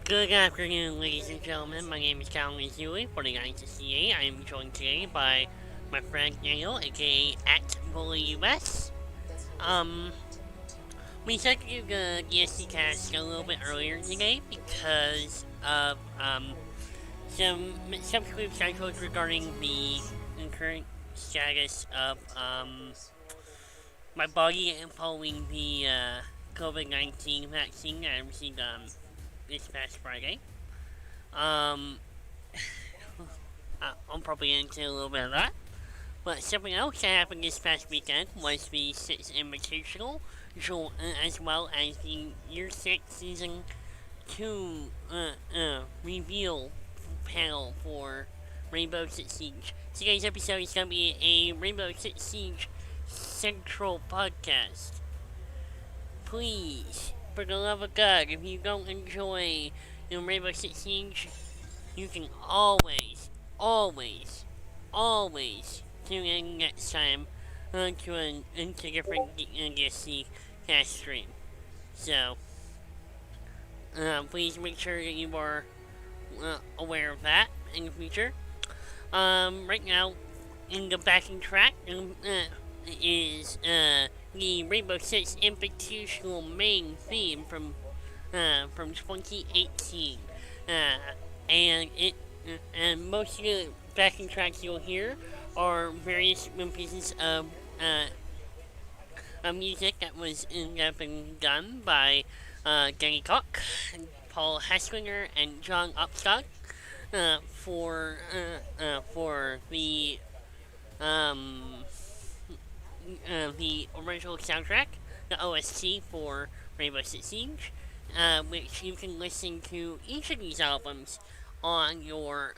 Good afternoon, ladies and gentlemen. My name is Callon for the DSC-CastLIVE. I am joined today by my friend Daniel, aka at Vully US. Um, we started to do the DSC-Cast a little bit earlier today because of some subsequent cycles regarding the current status of my body following the COVID-19 vaccine that I received this past Friday. Um, I'll probably get into a little bit of that. But something else that happened this past weekend was the 6th Invitational, as well as the Year 6 Season 2 reveal panel for Rainbow Six Siege. Today's episode is going to be a Rainbow Six Siege Central podcast. Please, for the love of God, if you don't enjoy Rainbow Six Siege, you can always tune in next time into a different DSC-Cast stream. So, please make sure that you are aware of that in the future. Right now, in the backing track is the Rainbow Six Invitational main theme from 2018. And most of the backing tracks you'll hear are various pieces of music that have been done by Danny Koch, Paul Hasslinger, and John Upstock for the original soundtrack, the OST for Rainbow Six Siege, which you can listen to each of these albums on your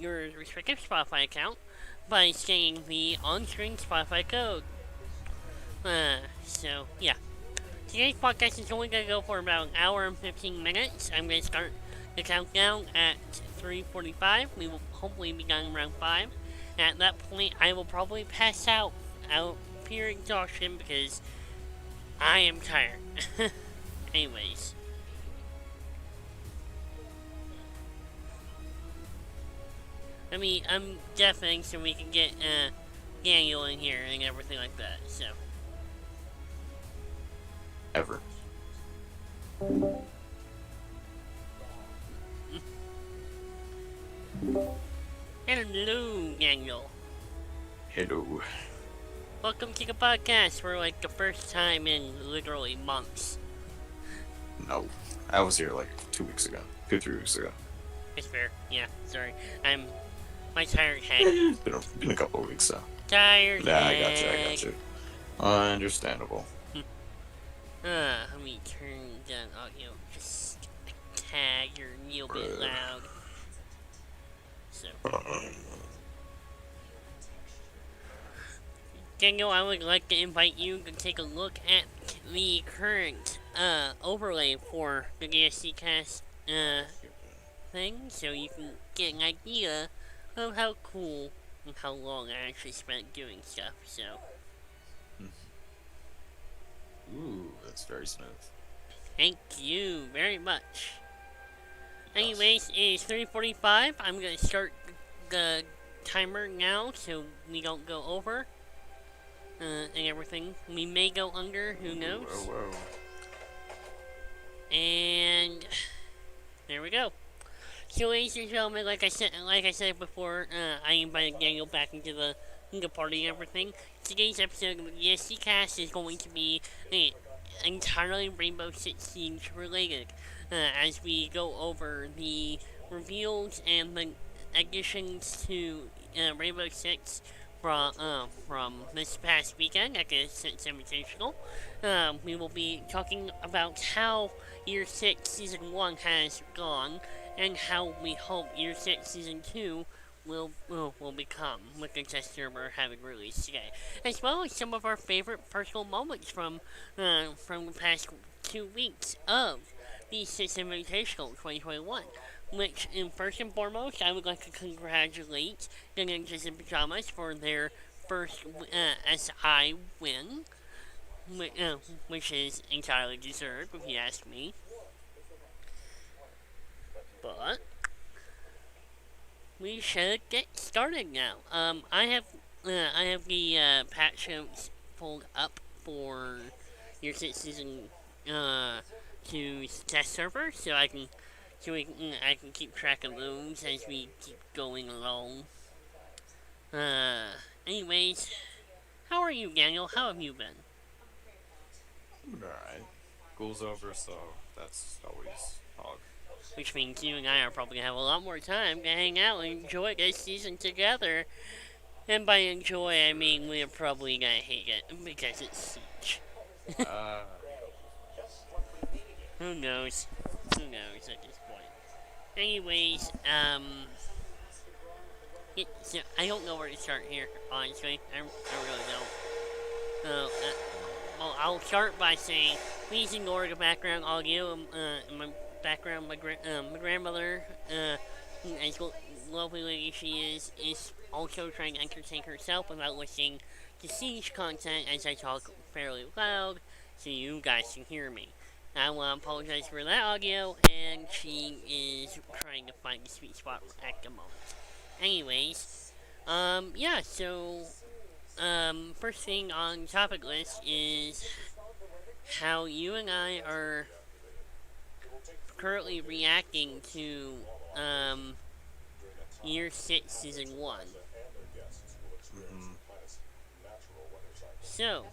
respective Spotify account by scanning the on-screen Spotify code. So yeah, today's podcast is only gonna go for about an hour and 15 minutes. I'm gonna start the countdown at 3:45. We will hopefully be done around 5. At that point, I will probably pass out pure exhaustion because I am tired. Anyways. I mean, I'm deafening so we can get Daniel in here and everything like that, so. Ever. Hello, Daniel. Hello. Welcome to the podcast for like the first time in literally months. No, I was here like 2 weeks ago. 3 weeks ago. It's fair. Yeah, sorry. My tired head. been a couple of weeks, so. Tired head. I got you. Understandable. Let me turn down audio just a tad. You're a little bit loud. So. Daniel, I would like to invite you to take a look at the current overlay for the DSC-Cast thing, so you can get an idea of how cool and how long I actually spent doing stuff, so. Ooh, that's very smooth. Thank you very much. Anyways, it is 3:45. I'm gonna start the timer now so we don't go over. And everything. We may go under, who knows? Whoa. And there we go. So, ladies and gentlemen, like I said before, I invited Daniel back into the party and everything. Today's episode of the DSC-Cast is going to be entirely Rainbow Six Siege related, as we go over the reveals and the additions to Rainbow Six from this past weekend at the Six Invitational. We will be talking about how Year 6 Season 1 has gone, and how we hope Year 6 Season 2 will become, with the tester we're having released today. As well as some of our favorite personal moments from the past 2 weeks of the Six Invitational 2021. Which, first and foremost, I would like to congratulate the Ninjas in Pajamas for their first SI win, which is entirely deserved, if you ask me. But we should get started now. I have the patch notes pulled up for your season to test server, so I can keep track of those as we keep going along. Anyways, how are you, Daniel? How have you been? Alright. School's over, so that's always hog. Which means you and I are probably gonna have a lot more time to hang out and enjoy this season together. And by enjoy, I mean we're probably gonna hate it because it's Siege. Who knows? Who knows at this point? Anyways, I don't know where to start here, honestly. I really don't. Well, I'll start by saying, please ignore the background audio. In my background, my grandmother, as lovely lady she is also trying to entertain herself without listening to Siege content as I talk fairly loud, so you guys can hear me. I want to apologize for that audio, and she is trying to find the sweet spot at the moment. Anyways, yeah, so, first thing on the topic list is how you and I are currently reacting to, Year 6 Season 1. So,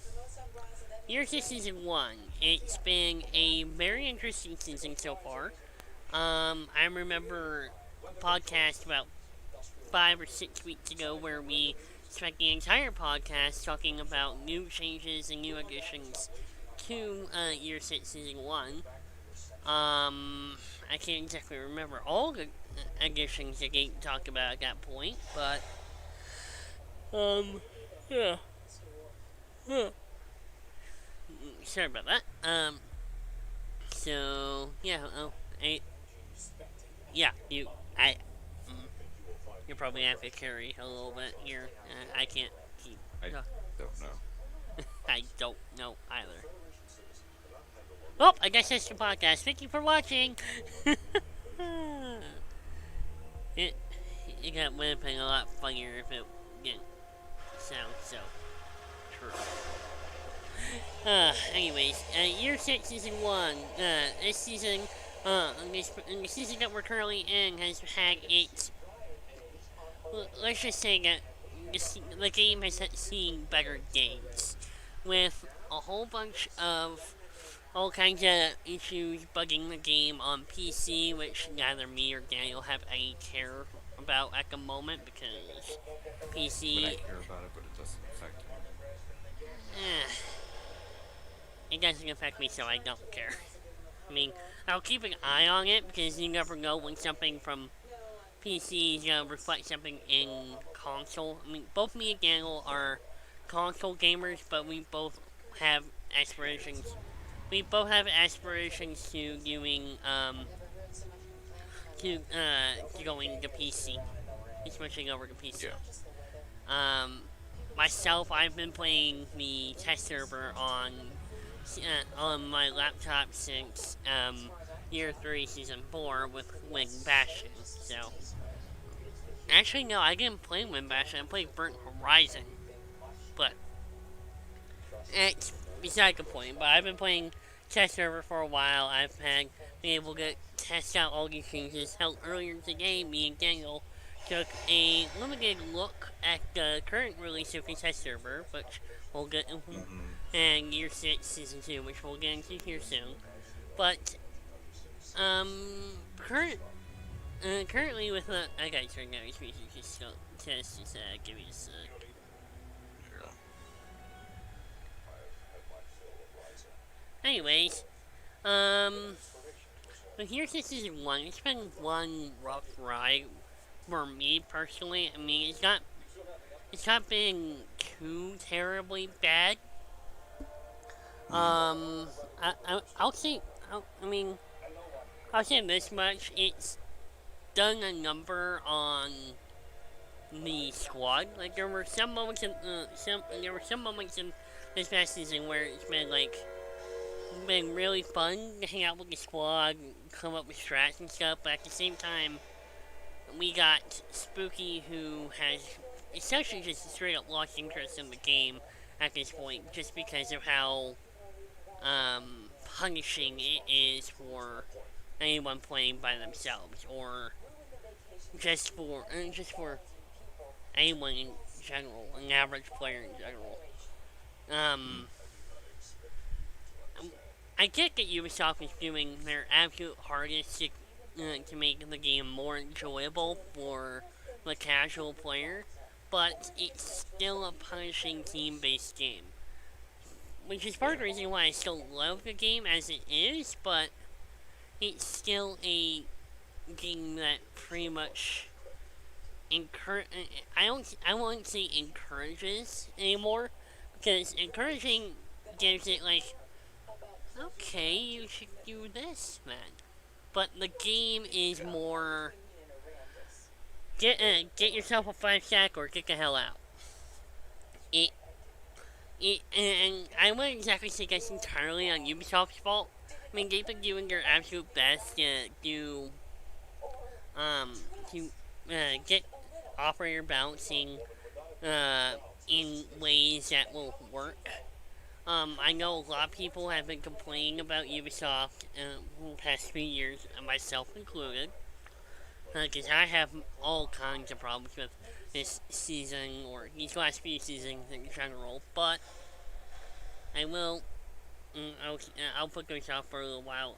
Year 6 Season 1, it's been a very interesting season so far. I remember a podcast about 5 or 6 weeks ago where we spent the entire podcast talking about new changes and new additions to Year 6 Season 1. I can't exactly remember all the additions that they talked about at that point, but, yeah. Sorry about that. So, yeah, you're probably gonna have to carry a little bit here. I can't keep. I don't know. I don't know either. Well, I guess that's the podcast. Thank you for watching. It would have been a lot funnier if it didn't sound so true. Anyways, Year 6 Season 1, this season, the season that we're currently in has had its, let's just say that the game has seen better days, with a whole bunch of all kinds of issues bugging the game on PC, which neither me or Daniel have any care about at the moment, because PC... I care about it, but it doesn't affect me. It doesn't affect me, so I don't care. I mean, I'll keep an eye on it, because you never know when something from PC is going to reflect something in console. I mean, both me and Daniel are console gamers, but we both have aspirations. We both have aspirations to doing, to going to PC. Switching over to PC. Yeah. Myself, I've been playing the test server on my laptop since, Year 3, Season 4 with Wing Bastion, so... Actually, no, I didn't play Wing Bastion, I played Burnt Horizon. But, it's beside the point, but I've been playing test server for a while. I've been able to test out all these changes. Hell, earlier today, me and Daniel took a limited look at the current release of the test server, which we'll get into, and Year 6 Season 2, which we'll get into here soon. But, currently with the... I gotta turn down his music just give me a sec. Anyways, but Year 6 Season 1, it's been one rough ride for me personally. I mean, it's not been too terribly bad. I'll say this much, it's done a number on the squad. Like, there were some moments in this past season where it's been like been really fun to hang out with the squad, and come up with strats and stuff, but at the same time, we got Spooky, who has essentially just straight up lost interest in the game at this point, just because of how punishing it is for anyone playing by themselves, or just for anyone in general, an average player in general. I get that Ubisoft is doing their absolute hardest to make the game more enjoyable for the casual player, but it's still a punishing team-based game. Which is part of the reason why I still love the game as it is, but it's still a game that pretty much I won't say encourages anymore, because encouraging gives it like, okay, you should do this, man. But the game is more get yourself a 5-stack or get the hell out. And I wouldn't exactly say that's entirely on Ubisoft's fault. I mean, they've been doing their absolute best to get operator balancing in ways that will work. I know a lot of people have been complaining about Ubisoft in the past few years, myself included, because I have all kinds of problems with this season, or these last few seasons in general, but I will, I'll put those off for a little while.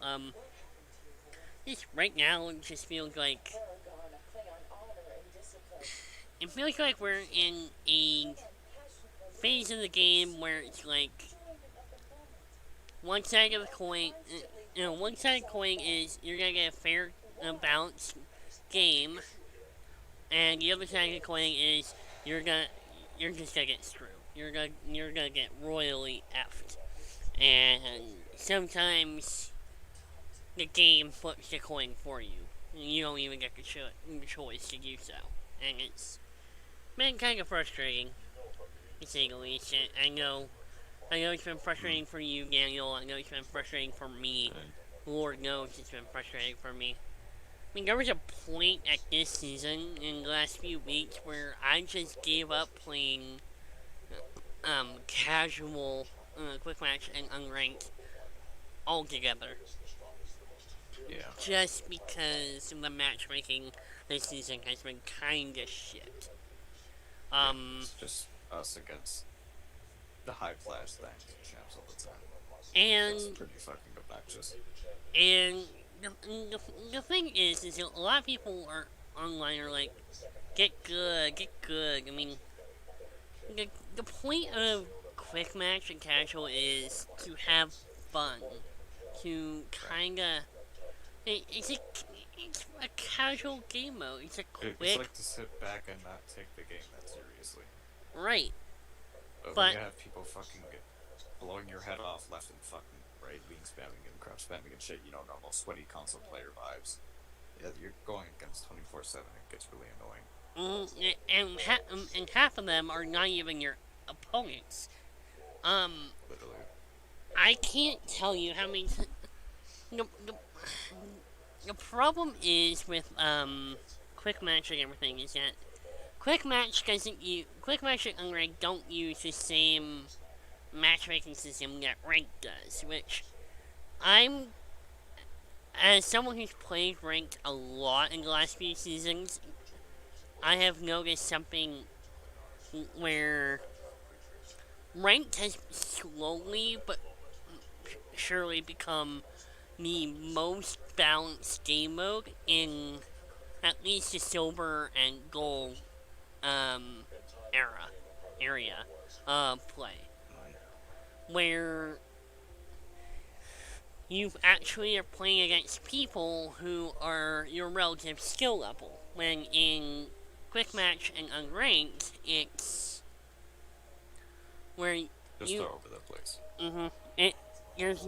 Just right now, it just feels like, we're in a phase of the game where it's like, one side of the coin, one side of the coin is you're gonna get a fair, balanced game, and the other side of the coin is you're just gonna get screwed. You're gonna get royally effed, and sometimes the game flips the coin for you, and you don't even get the choice to do so, and it's been kind of frustrating, to say the least. I know it's been frustrating for you, Daniel. I know it's been frustrating for me. Lord knows it's been frustrating for me. I mean, there was a point at this season, in the last few weeks, where I just gave up playing casual quick match and unranked altogether. Yeah. Just because the matchmaking this season has been kinda shit. It's just us against the high class ranked champs all the time. And it's pretty fucking obnoxious. And the thing is a lot of people are online are like, get good. I mean, the point of quick match and casual is to have fun, to kinda, it's a casual game mode. It's a quick. It's like to sit back and not take the game that seriously. Right. But you have people fucking blowing your head off left and fucking right, lean spamming and crouch spamming and shit. You know, normal sweaty console player vibes. Yeah, you're going against 24/7. It gets really annoying. And half of them are not even your opponents. Literally. I can't tell you how many. The problem is with quick match and everything is that quick match and unranked don't use the same matchmaking system that ranked does, which as someone who's played ranked a lot in the last few seasons, I have noticed something where ranked has slowly but surely become the most balanced game mode in at least the silver and gold area play, where you actually are playing against people who are your relative skill level, when in quick match and unranked it's where just all over the place. There's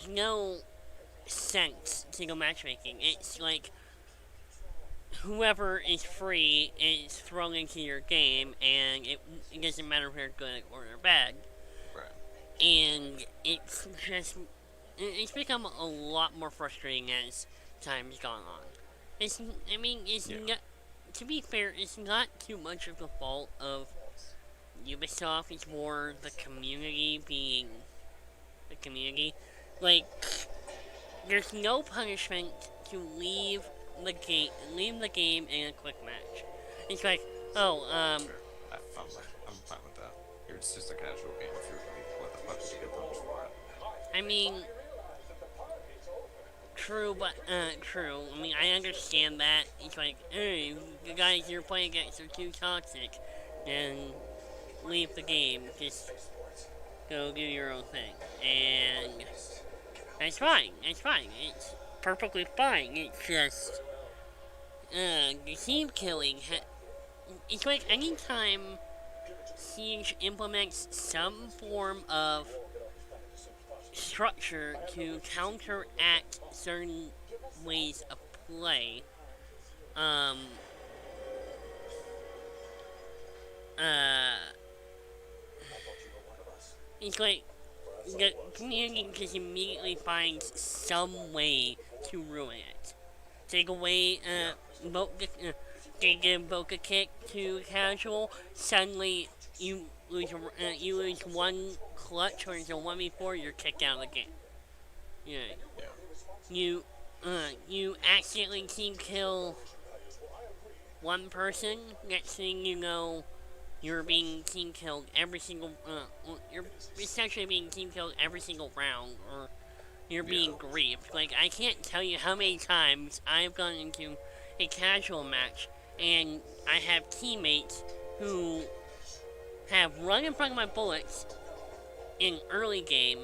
no sense to the matchmaking. It's like whoever is free is thrown into your game, and it doesn't matter if they're good or they're bad. Right. and it's become a lot more frustrating as time's gone on. I mean, it's not, to be fair, it's not too much of the fault of Ubisoft. It's more the community being the community. Like, there's no punishment to leave the game in a quick match. It's like, oh, Sure. I'm fine with that. It's just a casual game. If you're like, what the fuck did you get punished for it? I mean, true, but, true. I mean, I understand that. It's like, hey, the guys you're playing against are too toxic. Then leave the game. Just go do your own thing. And that's fine. That's fine. It's perfectly fine. It's just, the team killing. It's like anytime Siege implements some form of structure to counteract certain ways of play, it's like the community just immediately finds some way to ruin it. Take away, they give Boca kick to casual, suddenly you lose one clutch or it's a 1v4, you're kicked out of the game. You accidentally team kill one person, next thing you know, you're being team killed every single, you're essentially being team killed every single round, or you're being griefed. Like, I can't tell you how many times I've gone into a casual match, and I have teammates who have run in front of my bullets in early game,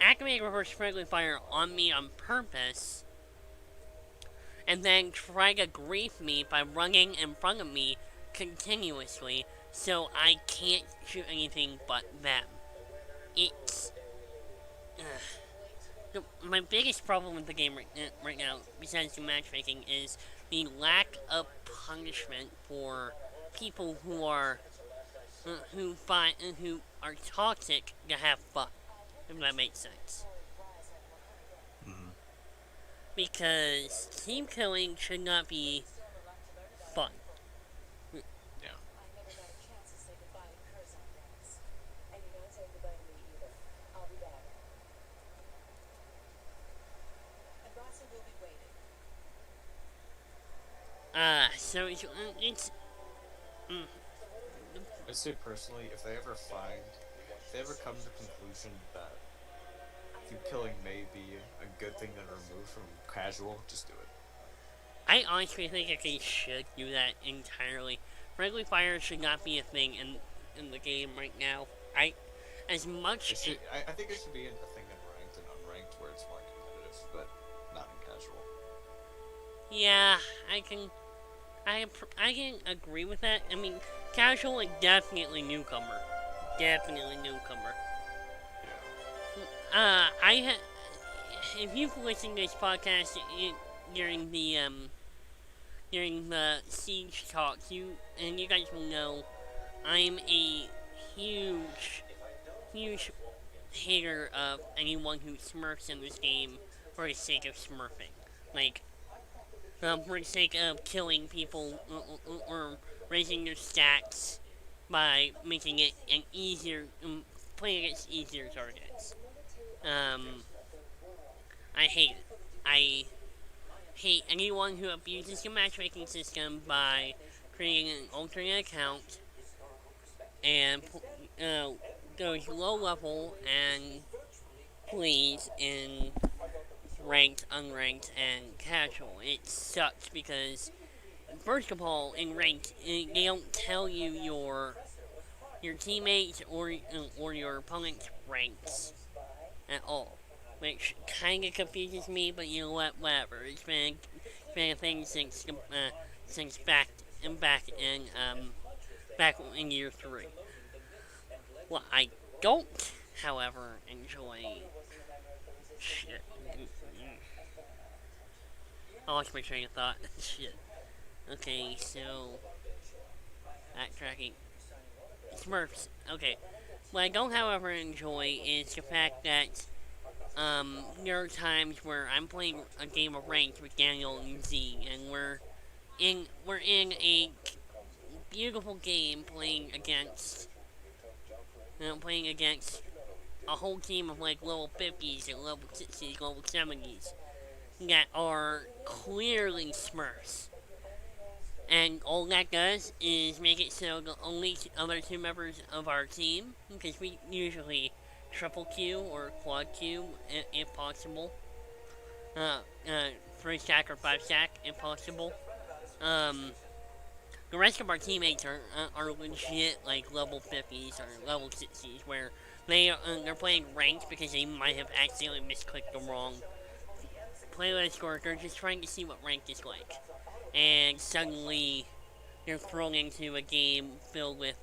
activated reverse friendly fire on me on purpose, and then try to grief me by running in front of me continuously, so I can't shoot anything but them. It's... my biggest problem with the game right now, besides the matchmaking, is the lack of punishment for people who are who are toxic to have fun, if that makes sense. Because team killing should not be fun. So it's I'd say personally, if they ever come to the conclusion that team killing may be a good thing to remove from casual, just do it. I honestly think that they should do that entirely. Friendly fire should not be a thing in the game right now. I think it should be a thing in ranked and unranked where it's more competitive, but not in casual. Yeah, I can agree with that. I mean, casual is definitely newcomer. Definitely newcomer. If you've listened to this podcast during the Siege talks, you guys will know I'm a huge hater of anyone who smurfs in this game for the sake of smurfing. Like, for the sake of killing people or raising their stats by making it an easier, playing against easier targets. I hate it. I hate anyone who abuses the matchmaking system by creating an alternate account and goes low level and plays in ranked, unranked, and casual. It sucks because, first of all, in ranked, they don't tell you your teammates or your opponent's ranks at all, which kind of confuses me. But you know what? Whatever. It's been a thing since back in year 3. What I don't, however, enjoy. Shit. I lost my train of thought. Shit. Okay, so backtracking. Smurfs. Okay. What I don't, however, enjoy is the fact that there are times where I'm playing a game of ranked with Daniel and Z, and we're in a beautiful game playing against a whole team of like level 50s and level 60s, level 70s that are clearly Smurfs. And all that does is make it so the only other two members of our team, because we usually triple Q or quad Q if possible, uh, 3 stack or 5 stack if possible. The rest of our teammates are legit like level 50s or level 60s where they're playing ranked because they might have accidentally misclicked the wrong playlist or they're just trying to see what ranked is like. And suddenly they're thrown into a game filled with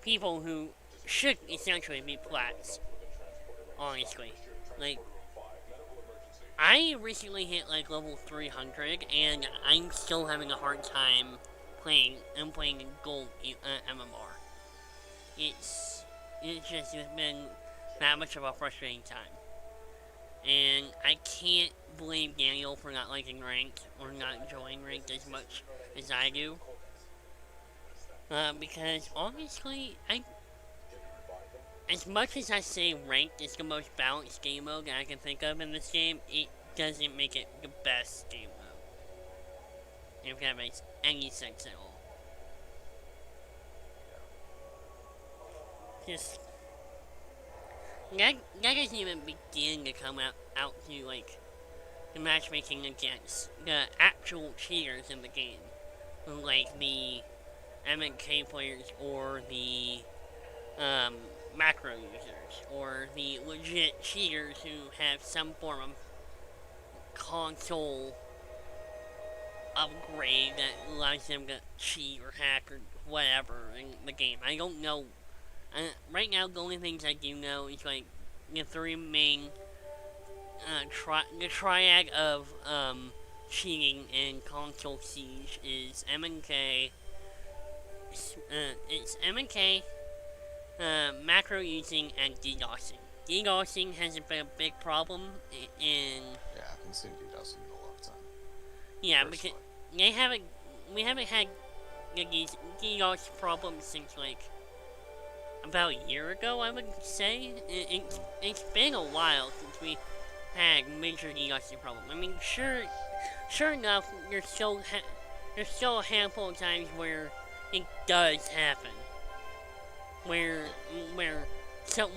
people who should essentially be plats. Honestly. Like, I recently hit like level 300 and I'm still having a hard time playing in gold MMR. It's just been that much of a frustrating time. And I can't blame Daniel for not liking ranked or not enjoying ranked as much as I do. Because honestly, as much as I say ranked is the most balanced game mode that I can think of in this game, it doesn't make it the best game mode. If that makes any sense at all. Just that doesn't even begin to come out to like the matchmaking against the actual cheaters in the game, like the MK players or the macro users or the legit cheaters who have some form of console upgrade that allows them to cheat or hack or whatever in the game. I don't know. Right now, the only things I do know is like the three main the triad of cheating in console siege is MK. It's MK, macro using, and DDoSing. DDoSing hasn't been a big problem in. Yeah, I haven't seen DDoSing in a long time. Yeah, because we haven't had these DDoS problems since like about a year ago, I would say. It's been a while since we had major DSC problem. I mean, sure enough, there's still a handful of times where it does happen, where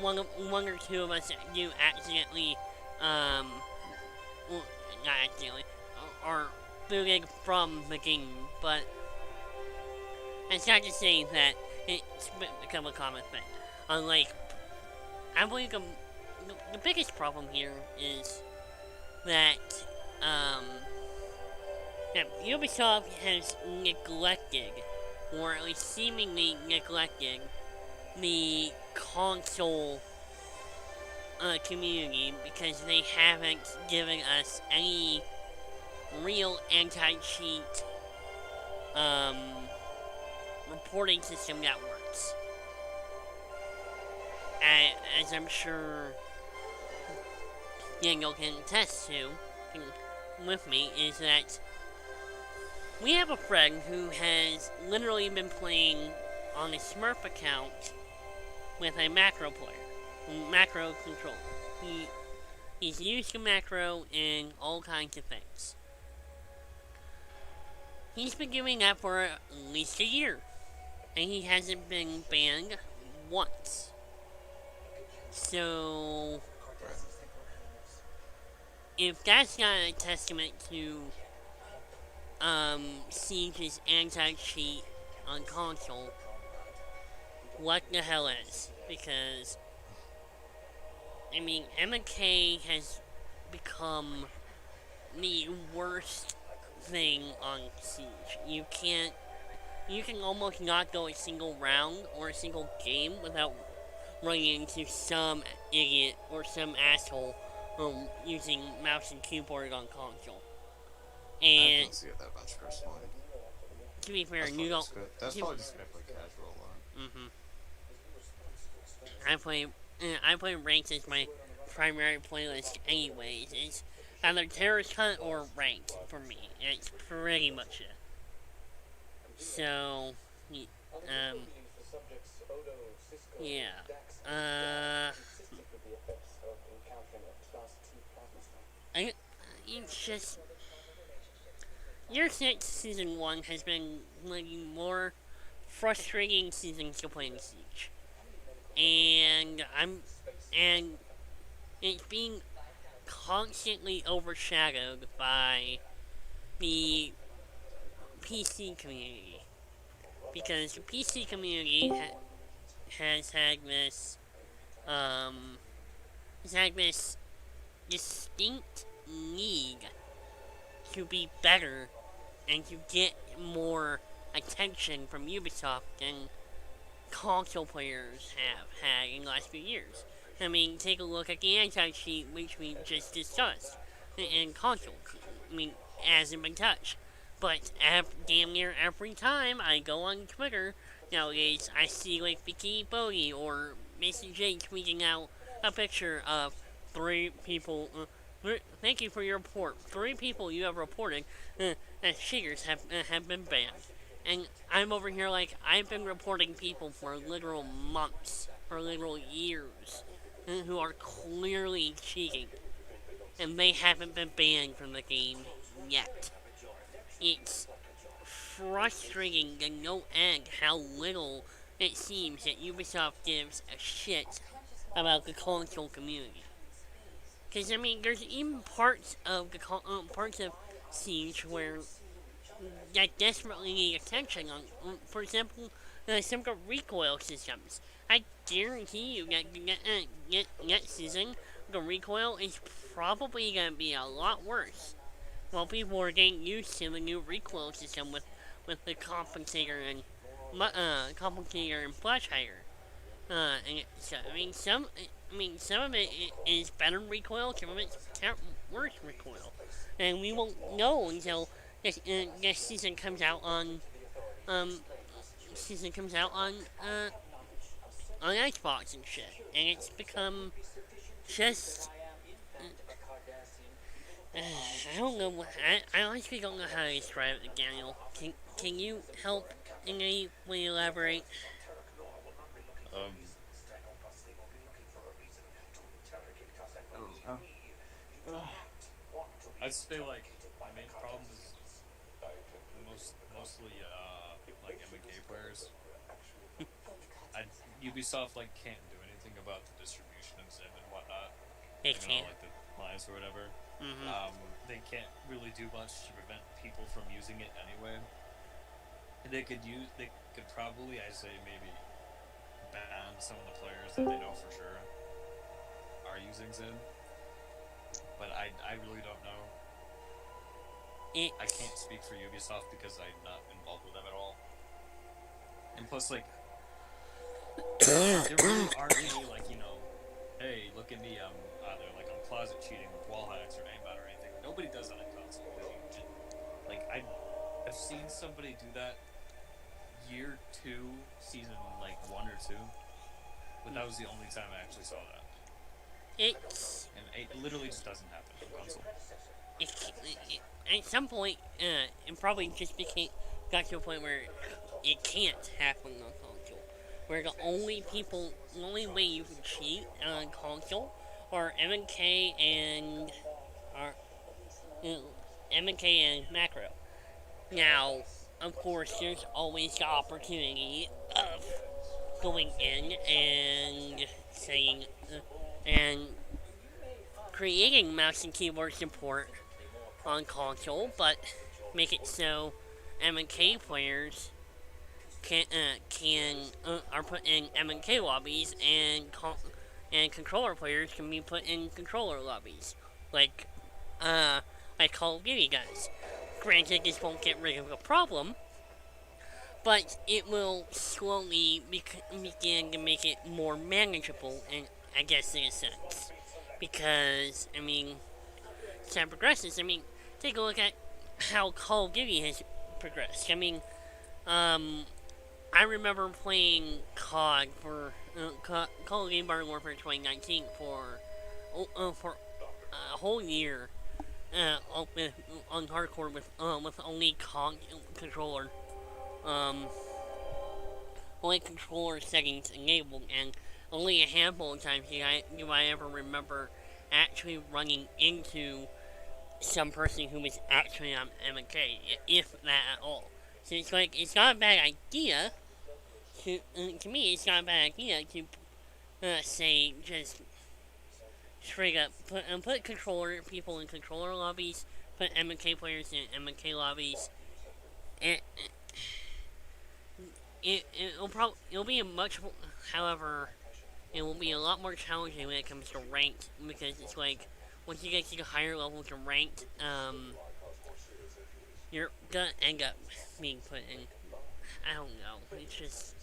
one or two of us do accidentally, well, not accidentally, are booted from the game, but it's not to say that it's become a common thing. Like, I believe the biggest problem here is that Ubisoft has neglected, or at least seemingly neglected, the console community because they haven't given us any real anti-cheat reporting system that works. As I'm sure Daniel can attest to with me, is that we have a friend who has literally been playing on a Smurf account with a macro controller. He's used the macro in all kinds of things. He's been doing that for at least a year, and he hasn't been banned once. So, if that's not a testament to Siege's anti-cheat on console, what the hell is? Because, I mean, MK has become the worst thing on Siege. You can almost not go a single round or a single game without running into some idiot or some asshole using mouse and keyboard on console. And I don't see it that much personally. To be fair, you don't. That's probably just gonna play casual alone. I play ranked as my primary playlist anyways. It's either terrorist hunt or ranked for me. It's pretty much it. So, um, yeah. Uh, I, it's just Year 6 Season 1 has been one of the more frustrating seasons to play in Siege. And it's being constantly overshadowed by the PC community. Because the PC community has had this, distinct need to be better and to get more attention from Ubisoft than console players have had in the last few years. I mean, take a look at the anti-cheat which we just discussed in console. I mean, hasn't been touched. But damn near every time I go on Twitter nowadays, I see like Vicky Bodie or Mason J tweeting out a picture of 3 people. Thank you for your report. 3 people you have reported that cheaters have been banned. And I'm over here like, I've been reporting people for literal months, for literal years, who are clearly cheating. And they haven't been banned from the game yet. It's frustrating to no end how little it seems that Ubisoft gives a shit about the console community. Because, I mean, there's even parts of Siege where that desperately need attention on, for example, some of the recoil systems. I guarantee you that next season, the recoil is probably going to be a lot worse. Well, people are getting used to the new recoil system with the compensator and flash hider. And so, some of it is better recoil, some of it's worse recoil, and we won't know until this season comes out on Xbox and shit, and it's become just. I don't know. I honestly don't know how to describe it, Daniel. Can you help in any way elaborate? I'd say like the main problem is mostly like MK players. Ubisoft like can't do anything about the distribution of Zim and whatnot. They can't. Like the lines or whatever. Mm-hmm. They can't really do much to prevent people from using it anyway. They could probably, I say maybe, ban some of the players that they know for sure are using Zim. But I really don't know. I can't speak for Ubisoft because I'm not involved with them at all. And plus, like, there really aren't any, like, hey, look at me, either, like, I'm closet cheating with wall hacks or aimbot or anything. Nobody does that on console. I've seen somebody do that year 2, season, like, 1 or 2. But that was the only time I actually saw that. And it literally just doesn't happen on console. At some point, it probably just got to a point where it can't happen on console. Where the only way you can cheat on console are MK and macro. Now, of course, there's always the opportunity of going in and saying and creating mouse and keyboard support on console, but make it so MK players are put in MK lobbies and controller players can be put in controller lobbies, like Call of Duty does. Granted, this won't get rid of the problem, but it will slowly begin to make it more manageable, I guess in a sense. Because, time progresses. Take a look at how Call of Duty has progressed. I remember playing COD for Call of Duty Modern Warfare 2019 for a whole year on hardcore with only COD controller um only controller settings enabled, and only a handful of times do I ever remember actually running into some person who was actually on MK, if that at all. So it's like it's not a bad idea to me. It's not a bad idea to say just straight up put controller people in controller lobbies, put MK players in MK lobbies. And it'll be a much, however, it will be a lot more challenging when it comes to ranked, because it's like once you get to the higher levels of ranked, you're gonna end up being put in. I don't know. It's just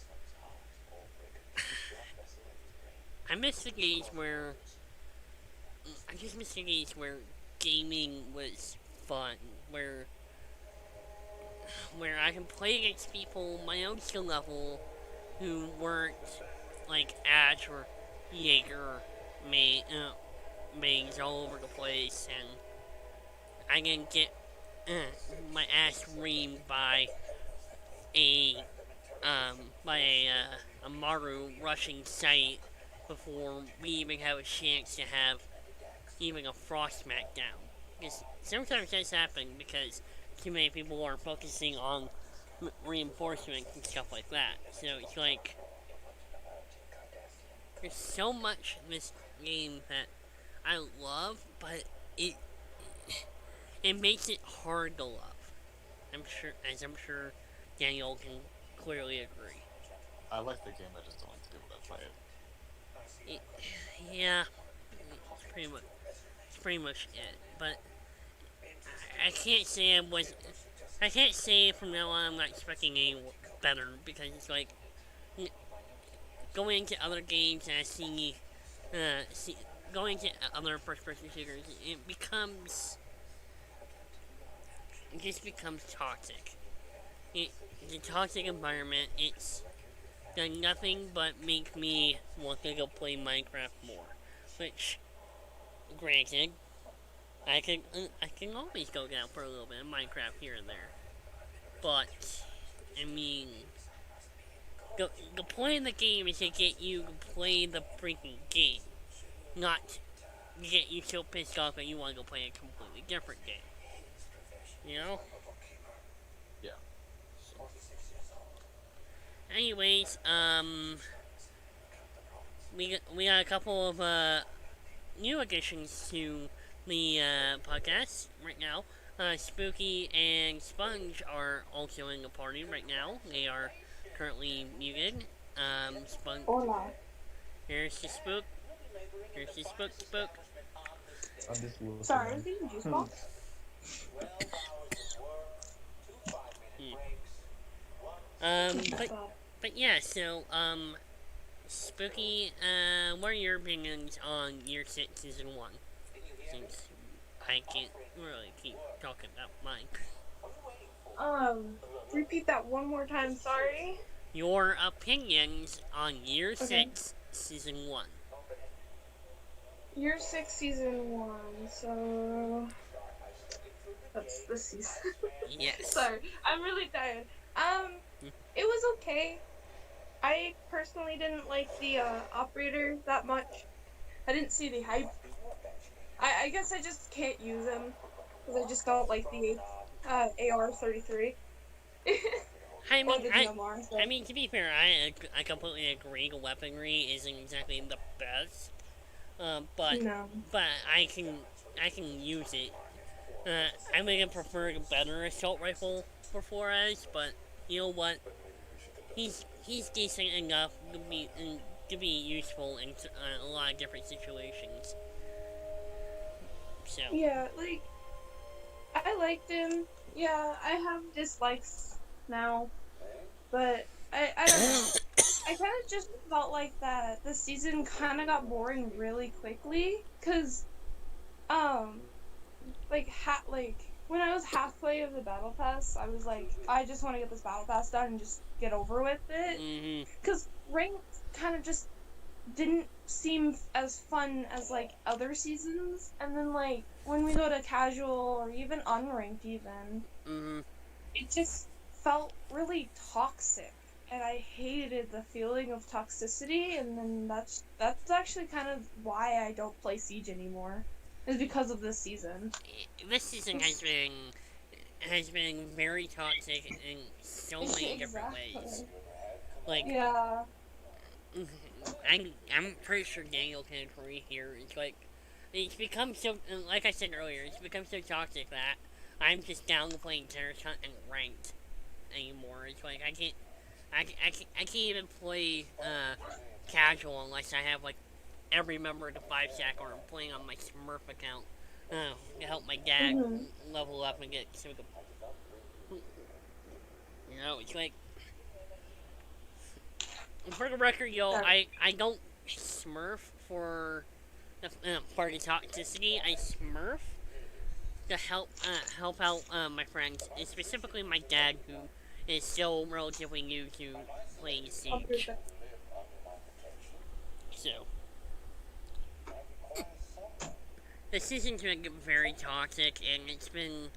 I miss the days where I just miss the days where gaming was fun, where I can play against people my own skill level who weren't like Ash or Jaeger mains all over the place, and I can get my ass reamed by a a Maru rushing site before we even have a chance to have even a frost smackdown. Because sometimes that's happening because too many people are focusing on reinforcements and stuff like that. So it's like there's so much in this game that I love, but it makes it hard to love. I'm sure Daniel can clearly agree. I like the game, I just don't like the people that play it. Yeah, it's pretty much it. But I can't say I can't say from now on I'm not expecting any better, because it's like going into other games and I see going to other first-person shooters, it just becomes toxic. It's a toxic environment. It's done nothing but make me want to go play Minecraft more. Which, granted, I can always go down for a little bit of Minecraft here and there. But, I mean, the point of the game is to get you to play the freaking game, not get you so pissed off that you want to go play a completely different game. You know? Yeah. Anyways, we got a couple of new additions to the podcast right now. Spooky and Sponge are also in the party right now. They are currently muted. Sponge. Hola. Here's the spook. Here's the spook. Sorry, I was eating juice box. But yeah, so, Spooky, what are your opinions on Year 6 Season 1? Since I can't really keep talking about mine. Repeat that one more time, sorry. Your opinions on Year 6 Season 1. Year 6 Season 1, so... That's the season. Yes. Sorry, I'm really tired. It was okay. I personally didn't like the operator that much. I didn't see the hype. I guess I just can't use him because I just don't like the AR-33. I mean, DMR, so. I mean, to be fair, I completely agree. The weaponry isn't exactly the best, but I can use it. I would have preferred a better assault rifle for Flores, but you know what? He's decent enough to be useful in a lot of different situations. So yeah, like I liked him. Yeah, I have dislikes now, but I don't know. I kind of just felt like that the season kind of got boring really quickly, cause like when I was halfway of the battle pass, I was like, I just want to get this battle pass done and just get over with it. Mm-hmm. Because ranked kind of just didn't seem as fun as like other seasons. And then like when we go to casual or even unranked even, Mm-hmm. it just felt really toxic. And I hated the feeling of toxicity, and then that's actually kind of why I don't play Siege anymore. Is because of this season. This season has been very toxic in so many different ways. Like, Yeah. I'm pretty sure Daniel can agree here. It's like, it's become so, like I said earlier, it's become so toxic that I'm just down to playing Terrorist Hunt and ranked anymore. It's like, I can't even play, casual unless I have, like, every member of the 5-stack or I'm playing on my Smurf account, to help my dad level up and get some of the, you know, it's like, for the record, yo, I don't Smurf for the toxicity. I Smurf to help out my friends, and specifically my dad, who is still relatively new to playing Siege. So, the season's been very toxic, and it's been,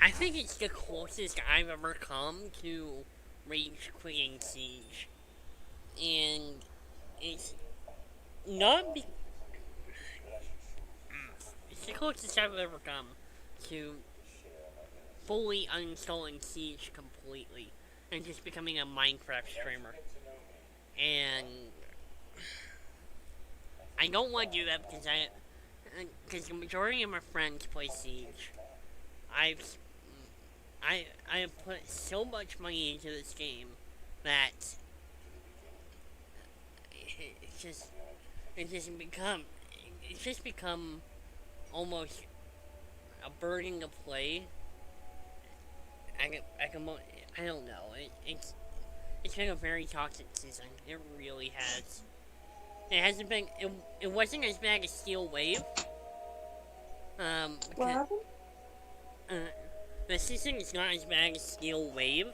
I think it's the closest I've ever come to rage quitting Siege. And it's not it's the closest I've ever come to fully uninstalling Siege completely and just becoming a Minecraft streamer. And I don't want to do that because the majority of my friends play Siege. I have put so much money into this game that it's just become almost a burden to play. I don't know. It's been a very toxic season. It really has. It hasn't been. It wasn't as bad as Steel Wave. What happened? The season is not as bad as Steel Wave.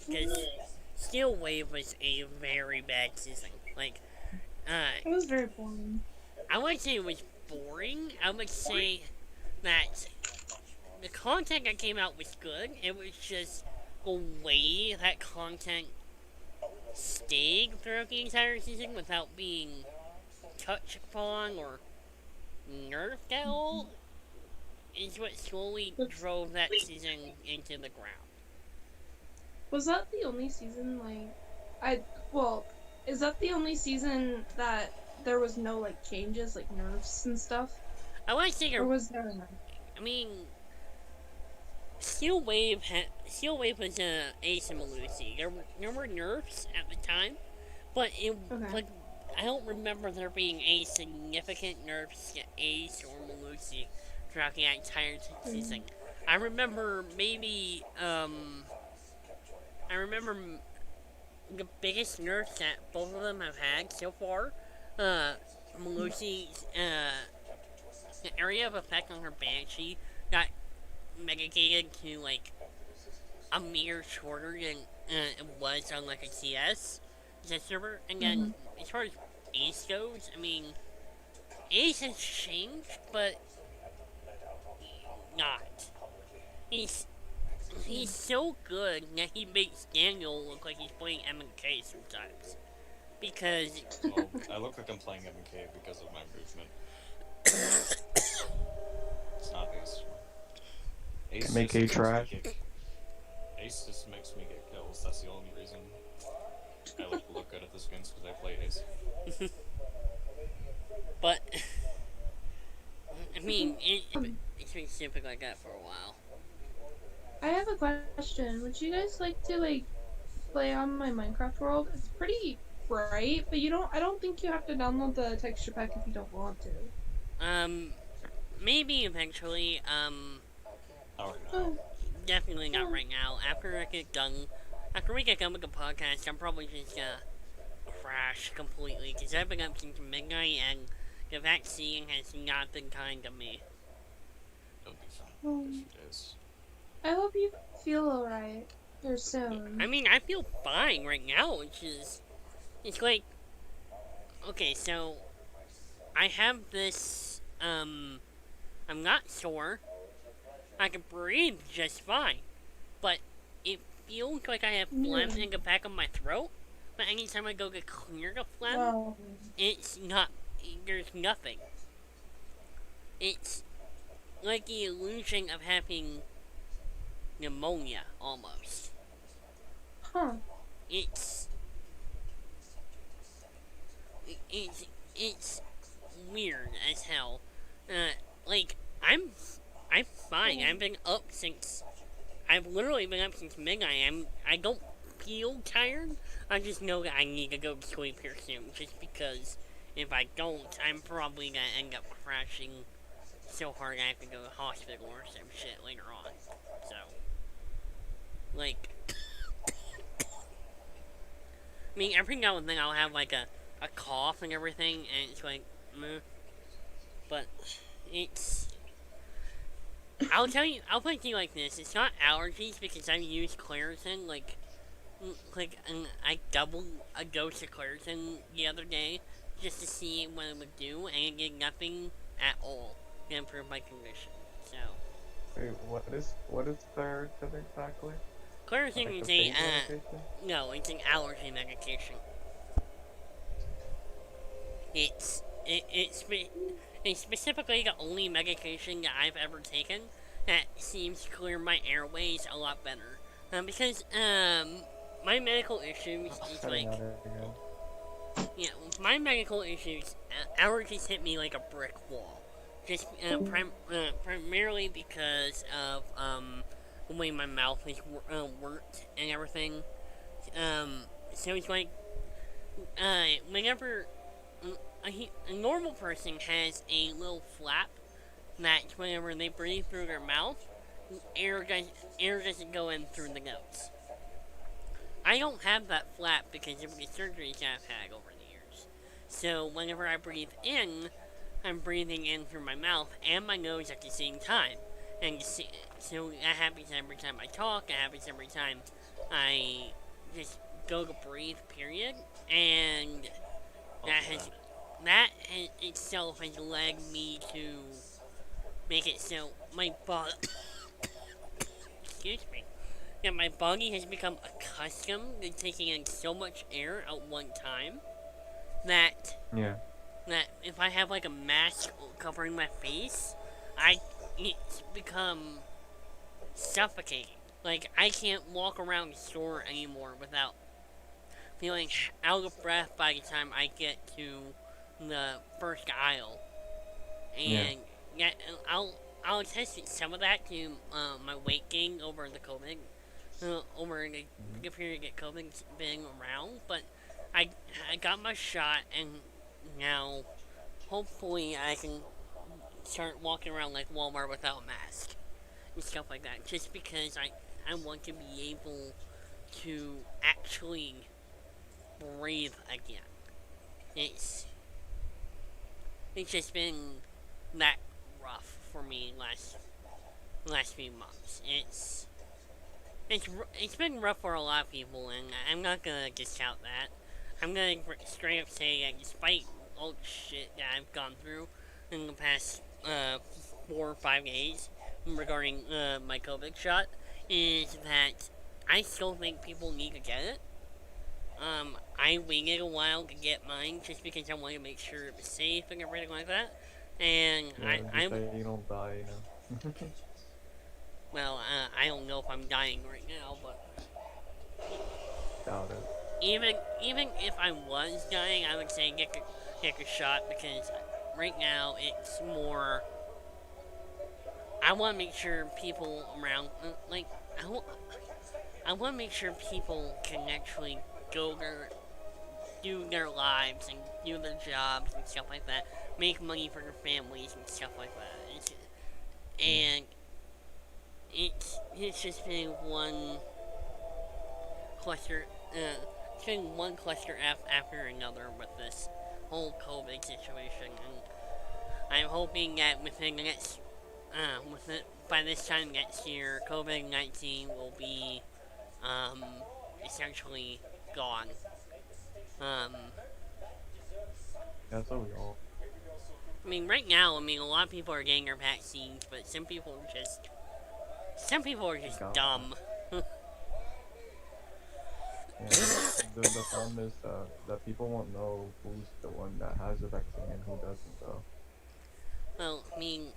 Because Steel Wave was a very bad season. Like, it was very boring. I wouldn't say it was boring. I would say that the content that came out was good. It was just the way that content stayed throughout the entire season without being touched upon or nerfed at all is what slowly drove that season into the ground. Was that the only season, is that the only season that there was no, like, changes, like, nerfs and stuff? I want to say, or was there enough? I mean, Steel Wave was Ace and Malusi. There were nerfs at the time, but I don't remember there being any significant nerfs to Ace or Malusi throughout the entire season. I remember maybe, the biggest nerfs that both of them have had so far. Malusi's, the area of effect on her Banshee got mitigated to, like, a mere shorter than it was on, like, a CS server. And then, as far as Ace goes, I mean, Ace has changed, but not. He's so good that he makes Daniel look like he's playing M&K sometimes. Because... Well, I look like I'm playing M&K because of my movement. It's not Ace. M&K trash. Ace just makes me get kills. That's the only reason I look good at the skins, because I play Ace. But... I mean, it's been stupid like that for a while. I have a question. Would you guys like to, like, play on my Minecraft world? It's pretty bright, but I don't think you have to download the texture pack if you don't want to. Maybe eventually, definitely not right now. After we get done with the podcast, I'm probably just gonna crash completely, because I've been up since midnight, and the vaccine has not been kind to me. It'll be fine. Oh. In a few days. I hope you feel alright here soon. I mean, I feel fine right now, which is... It's like... Okay, so... I have this, I'm not sore. I can breathe just fine. But it feels like I have phlegm in the back of my throat. But anytime I go to clear the phlegm, Wow. it's not... There's nothing. It's like the illusion of having pneumonia, almost. Huh. It's weird as hell. Like, I'm fine. I've been up since... I've literally been up since midnight. I don't feel tired. I just know that I need to go to sleep here soon. Just because if I don't, I'm probably gonna end up crashing so hard I have to go to the hospital or some shit later on. So, like... I mean, every now and then I'll have, like, a cough and everything, and it's like, meh. But, it's... I'll put it to you like this, it's not allergies, because I used Claritin, I doubled a dose of Claritin the other day, just to see what it would do, and it did nothing at all to improve my condition, so... Wait, what is Claritin exactly? Claritin Like is a pain medication? no, it's an allergy medication. It's specifically the only medication that I've ever taken that seems to clear my airways a lot better. Because, my medical issues is like... Yeah, my medical issues, allergies hit me like a brick wall. Just, primarily because of, the way my mouth is worked and everything. So it's like, whenever a normal person has a little flap that whenever they breathe through their mouth, air doesn't go in through the nose. I don't have that flap because of the surgeries I've had over the years. So whenever I breathe in, I'm breathing in through my mouth and my nose at the same time. And so that happens every time I talk, it happens every time I just go to breathe, period. And that itself has led me to make it so my body... Excuse me. Yeah, my body has become accustomed to taking in so much air at one time that... Yeah. That if I have like a mask covering my face, it's become suffocating. Like, I can't walk around the store anymore without feeling out of breath by the time I get to the first aisle. And yeah, I'll attest some of that to my weight gain over the COVID, over the period that COVID's been around. But I got my shot, and now hopefully I can start walking around like Walmart without a mask and stuff like that, just because I want to be able to actually breathe again. It's just been that rough for me last few months. It's been rough for a lot of people, and I'm not gonna discount that. I'm gonna straight up say that despite all the shit that I've gone through in the past 4 or 5 days regarding my COVID shot, is that I still think people need to get it. I waited a while to get mine just because I wanted to make sure it was safe and everything like that. And I'm you don't die, you know. Well, I don't know if I'm dying right now, but Doubt it. even if I was dying, I would say get a shot, because right now it's more. I want to make sure people around, like, I want to make sure people can actually do their lives and do their jobs and stuff like that, make money for their families and stuff like that. It's just been one cluster, F after another with this whole COVID situation, and I'm hoping that within the next with it, by this time next year, COVID-19 will be, essentially gone. That's what we all. I mean, right now, a lot of people are getting their vaccines, but some people are just dumb. Yeah, the problem is that people won't know who's the one that has the vaccine and who doesn't, though. Well, I mean,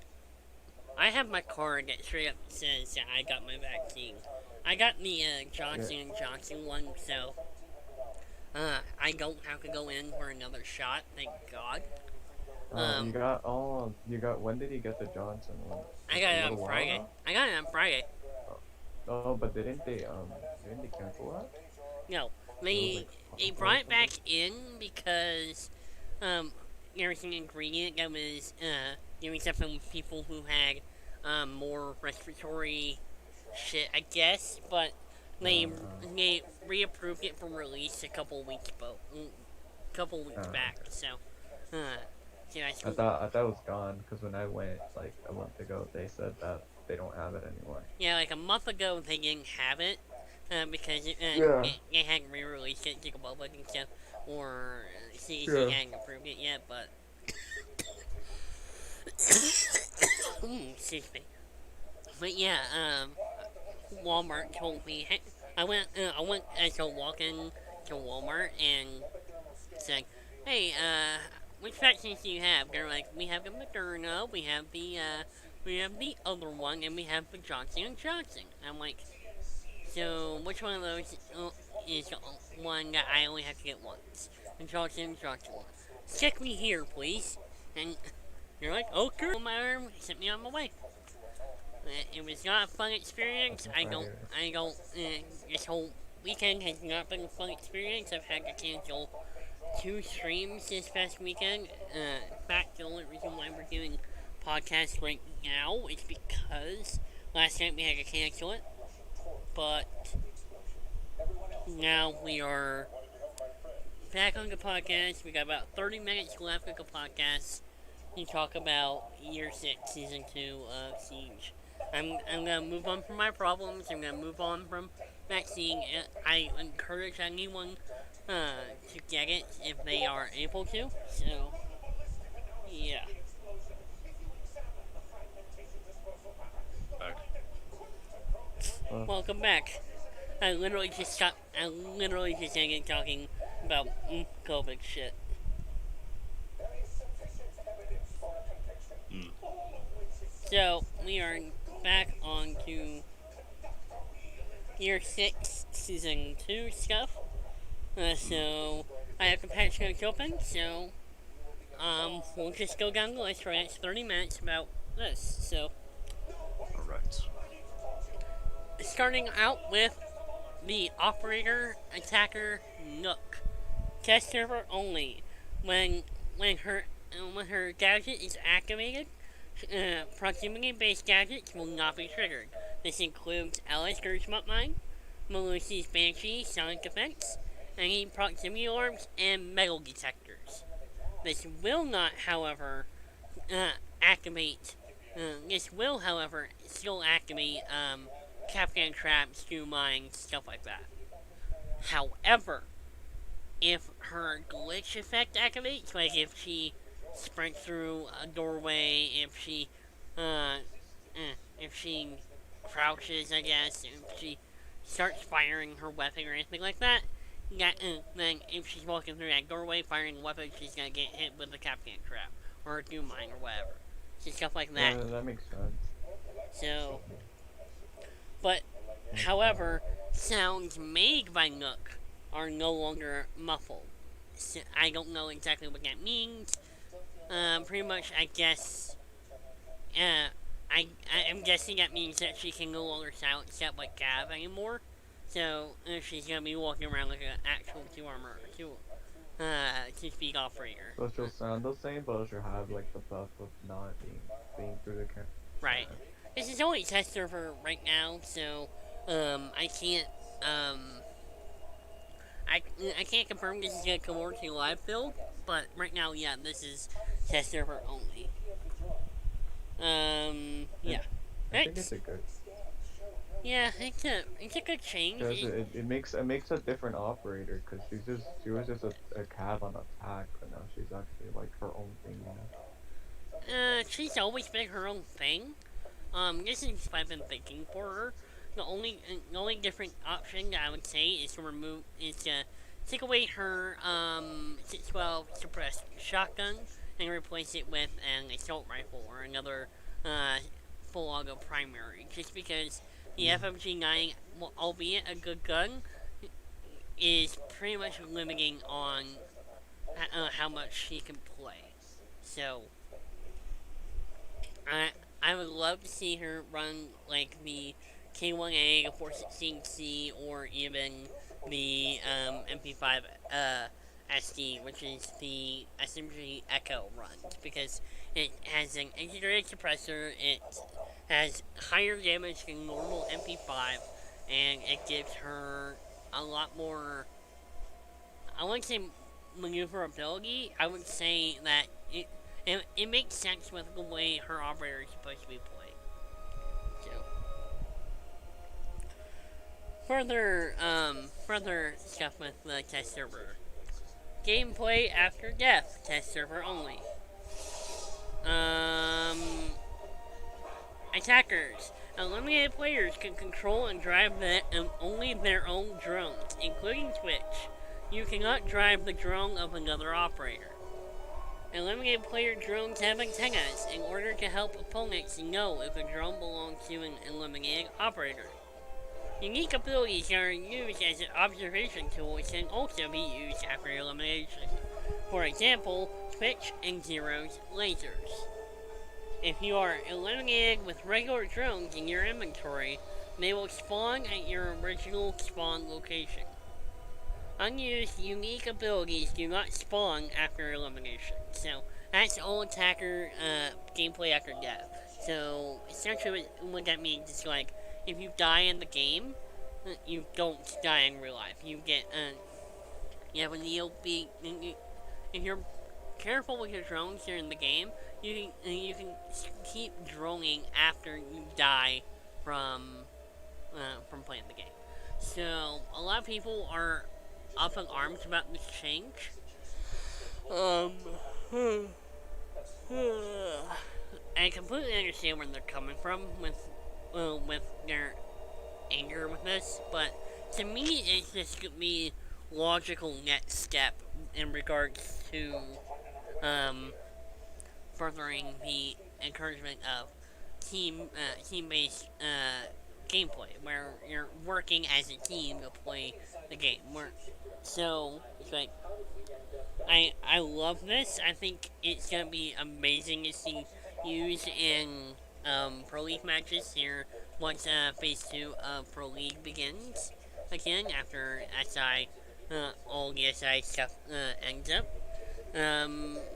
I have my card that straight up says that I got my vaccine. I got the Johnson & Johnson one, so I don't have to go in for another shot, thank God. When did you get the Johnson one? I got it on Friday. I got it on Friday. Oh, but didn't they cancel that? No, they brought it back in because there was an ingredient that was doing something with people who had more respiratory shit, I guess, but they reapproved it for release a couple weeks back. So, I thought it was gone because when I went like a month ago, they said that they don't have it anymore. Yeah, like a month ago they didn't have it because they hadn't re-released it to the public and stuff, or CDC hadn't approved it yet. But excuse me. But yeah, Walmart told me. Hey, I went as a walk-in to Walmart and said, "Hey, which vaccines do you have?" They're like, "We have the Moderna, we have the other one, and we have the Johnson & Johnson." I'm like, "So which one of those is the one that I only have to get once?" The Johnson & Johnson one. "Check me here, please." And you're like, "Okay." On my arm, sent me on my way. It was not a fun experience. This whole weekend has not been a fun experience. I've had to cancel 2 streams this past weekend. In fact, the only reason why we're doing podcasts right now is because last night we had to cancel it. But now we are back on the podcast. We got about 30 minutes left of the podcast to talk about Year 6, Season 2 of Siege. I'm gonna move on from my problems. I'm gonna move on from vaccine. I encourage anyone to get it if they are able to. So, yeah. Welcome back. I literally just ended talking about COVID shit. So, we are back on to Year 6, Season 2 stuff. So, I have the patch notes open, so, we'll just go down the list for the next 30 minutes about this, so. Alright. Starting out with the Operator Attacker Nook. Test server only. When her gadget is activated, proximity-based gadgets will not be triggered. This includes Alice Gersmut Mine, Malusi's Banshee Sonic Defense, any proximity alarms, and metal detectors. This will not, however, still activate, Capcan traps, stew mines, stuff like that. However, if her glitch effect activates, like if she sprints through a doorway, if she crouches, I guess, if she starts firing her weapon or anything like that, then if she's walking through that doorway firing a weapon, she's gonna get hit with a Capcan trap, or a doom mine, or whatever. So stuff like that. Yeah, that makes sense. So, but, however, sounds made by Nook are no longer muffled. So, I don't know exactly what that means. Pretty much, I guess, I'm guessing that means that she can no longer sound step like Gav anymore. So, she's gonna be walking around like an actual two-speed operator. So she'll sound the same, but she'll have like the buff of not being through the camera. Right. This is only test server right now, so, I can't confirm this is gonna come over to live build, but right now, yeah, this is test server only. Yeah. I think it's a good. Yeah, it's a good change. Cause it makes a different operator. Cause she was just a Callon attack, but now she's actually like her own thing, you know. She's always been her own thing. This is what I've been thinking for her. The only different option that I would say is to take away her 612 suppressed shotgun and replace it with an assault rifle or another full auto primary. Just because the FMG9, albeit a good gun, is pretty much limiting on how much she can play. So I would love to see her run like the K1A, the 416C, or even the MP5 SD, which is the SMG Echo run, because it has an integrated suppressor, it has higher damage than normal MP5, and it gives her a lot more, I wouldn't say maneuverability, I would say that it makes sense with the way her operator is supposed to be played. So, further stuff with the test server. Gameplay after death, test server only. Attackers. Eliminated players can control and drive only their own drones, including Twitch. You cannot drive the drone of another operator. Eliminated player drones have antennas in order to help opponents know if a drone belongs to an eliminated operator. Unique abilities that are used as an observation tool can also be used after elimination. For example, Twitch and Zero's lasers. If you are eliminated with regular drones in your inventory, they will spawn at your original spawn location. Unused unique abilities do not spawn after elimination. So that's all attacker gameplay after death. So essentially what that means is like if you die in the game, you don't die in real life. You get when you'll be if you're careful with your drones during the game, you can keep droning after you die from playing the game. So a lot of people are up in arms about this change. I completely understand where they're coming from with their anger with this, but to me, it's just the logical next step in regards to furthering the encouragement of team-based gameplay, where you're working as a team to play the game. So it's like I love this. I think it's gonna be amazing to see used in Pro League matches here once Phase 2 of Pro League begins again after all the SI stuff ends up.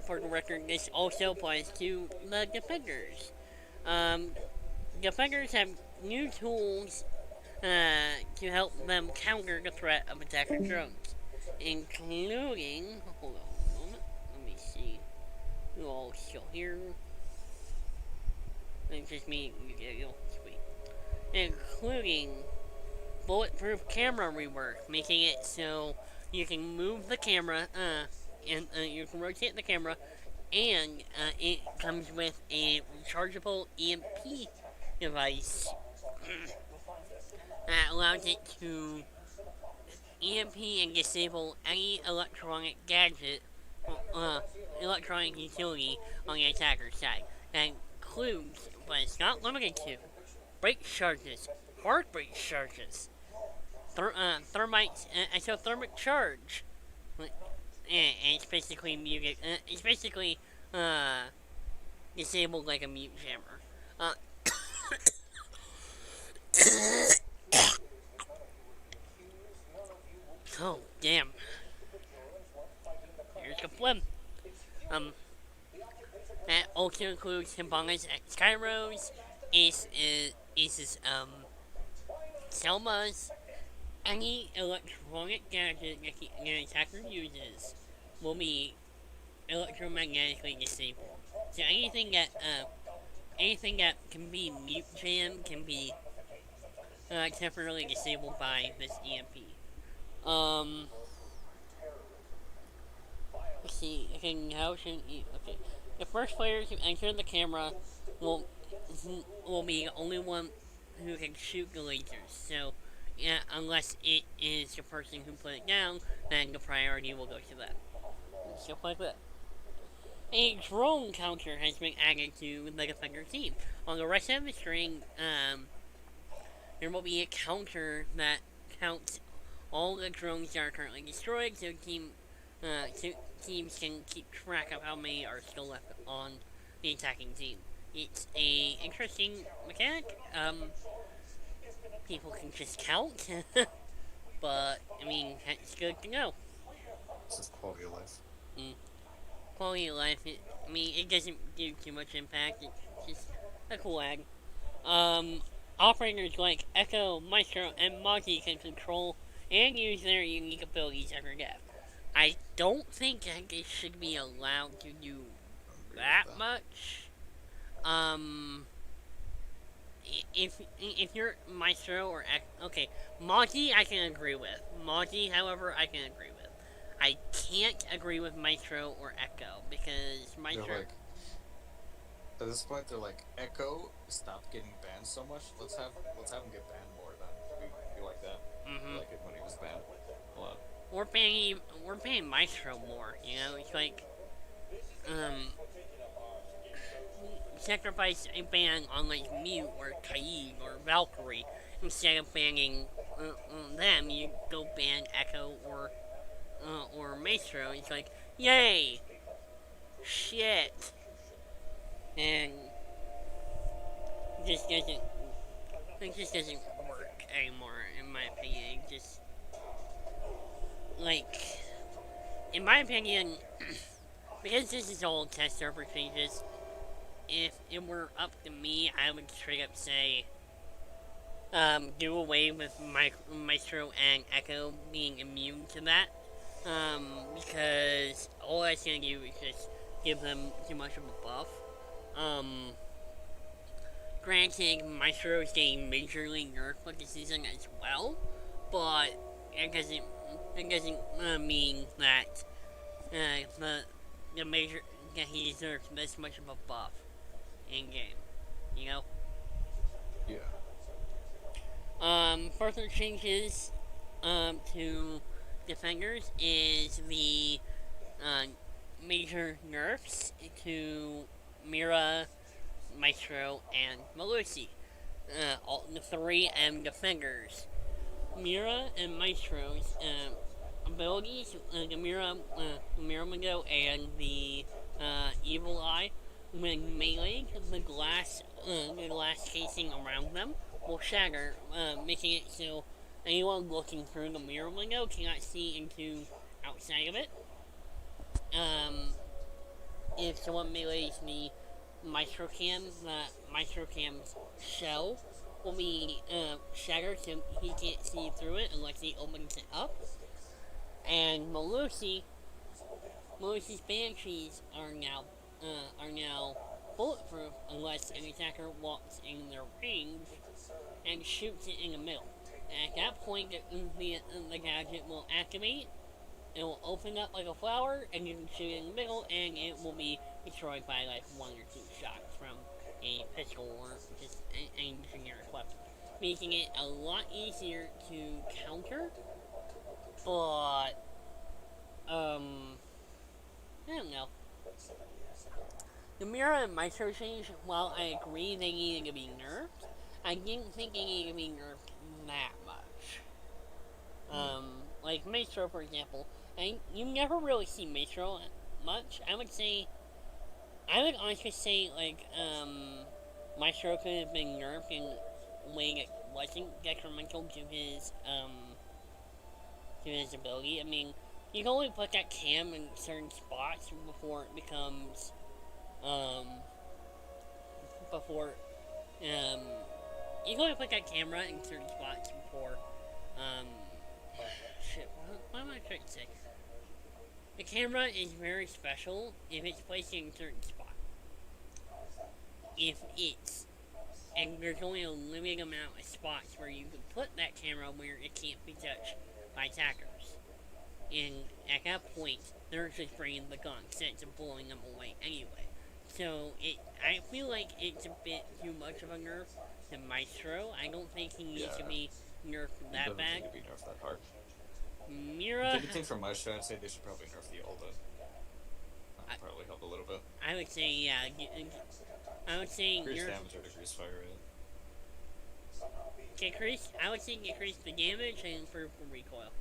For the record, this also applies to the defenders. Defenders have new tools to help them counter the threat of attacker drones, including, hold on a moment, let me see, you all still here, it's just me, sweet, including bulletproof camera rework, making it so you can move the camera, and you can rotate the camera, and it comes with a rechargeable EMP device that allows it to EMP and disable any electronic gadget, electronic utility on the attacker's side. That includes, but it's not limited to, brake charges, hard brake charges, isothermic charge, and it's basically muted. It's basically disabled like a mute jammer. Oh damn! Here's the phlegm. That also includes Himbanga's Skyros, Ace's Selma's. Any electronic gadget that the attacker uses will be electromagnetically disabled. So anything that anything that can be mute jam can be temporarily disabled by this EMP. Let's see. Okay. The first player to enter the camera will will be the only one who can shoot the lasers. So, yeah, unless it is the person who put it down, then the priority will go to them. Stuff like that. A drone counter has been added to the defender team. On the right side of the screen, there will be a counter that counts all the drones that are currently destroyed, so teams can keep track of how many are still left on the attacking team. It's a interesting mechanic. People can just count, but I mean, it's good to know. It's just quality of life. Quality of life. It doesn't do too much impact. It's just a cool ag. Operators like Echo, Maestro, and Monty can control and use their unique abilities every death. I don't think that they should be allowed to do that much. If you're Maestro or okay, Monty I can agree with. Monty, however, I can agree with. I can't agree with Maestro or Echo because Maestro. They're like, at this point, they're like, Echo, stop getting banned so much. Let's have him get banned more. Then we like that. Mm-hmm. Like it when he was banned a lot. We're paying Maestro more. You know, it's like sacrifice a ban on like Mute or Kaid or Valkyrie instead of banning them. You go ban Echo or Maestro. It's like, yay, shit, and it just doesn't work anymore, in my opinion. Just like, in my opinion, because this is all test server changes. If it were up to me, I would straight up say, do away with Maestro and Echo being immune to that. Because all that's gonna do is just give them too much of a buff. Granted, Maestro is getting majorly nerfed with the season as well, but it doesn't mean that the major that he deserves this much of a buff in game, you know. Yeah. Further changes to defenders is the major nerfs to Mira, Maestro, and Melusi. All the 3M defenders. Mira and Maestro's abilities, the Mira window and the Evil Eye, when melee, the glass casing around them will shatter, making it so anyone looking through the mirror window cannot see into outside of it. If someone melees the Maestro Cam's shell will be shattered so he can't see through it unless he opens it up. And Melusi's Banshees are now bulletproof unless an attacker walks in their range and shoots it in the middle. And at that point, the gadget will activate. It will open up like a flower, and you can shoot it in the middle, and it will be destroyed by like 1 or 2 shots from a pistol or just any generic weapon, making it a lot easier to counter. But I don't know. The Mira and Maestro change, while I agree they needed to be nerfed, I didn't think they needed to be nerfed that much. Like Maestro, for example, and you never really see Maestro much. I would honestly say, like, Maestro could have been nerfed in a way that wasn't detrimental to his ability. I mean, you can only put that cam in certain spots before it becomes, you can only put that camera in certain spots before, what am I trying to say? The camera is very special if it's placed in a certain spot. if it's, and there's only a limited amount of spots where you can put that camera where it can't be touched by attackers. And at that point, they're just bringing the gun instead of blowing them away anyway. So I feel like it's a bit too much of a nerf to Maestro. I don't think he needs to be nerfed that Doesn't bad. need to be nerfed that hard. Mira, If anything from Maestro, I'd say they should probably nerf the Ulda. That would probably help a little bit. I would say, yeah. I would say Increase nerf. damage or decrease fire rate. I would say decrease the damage and improve the recoil.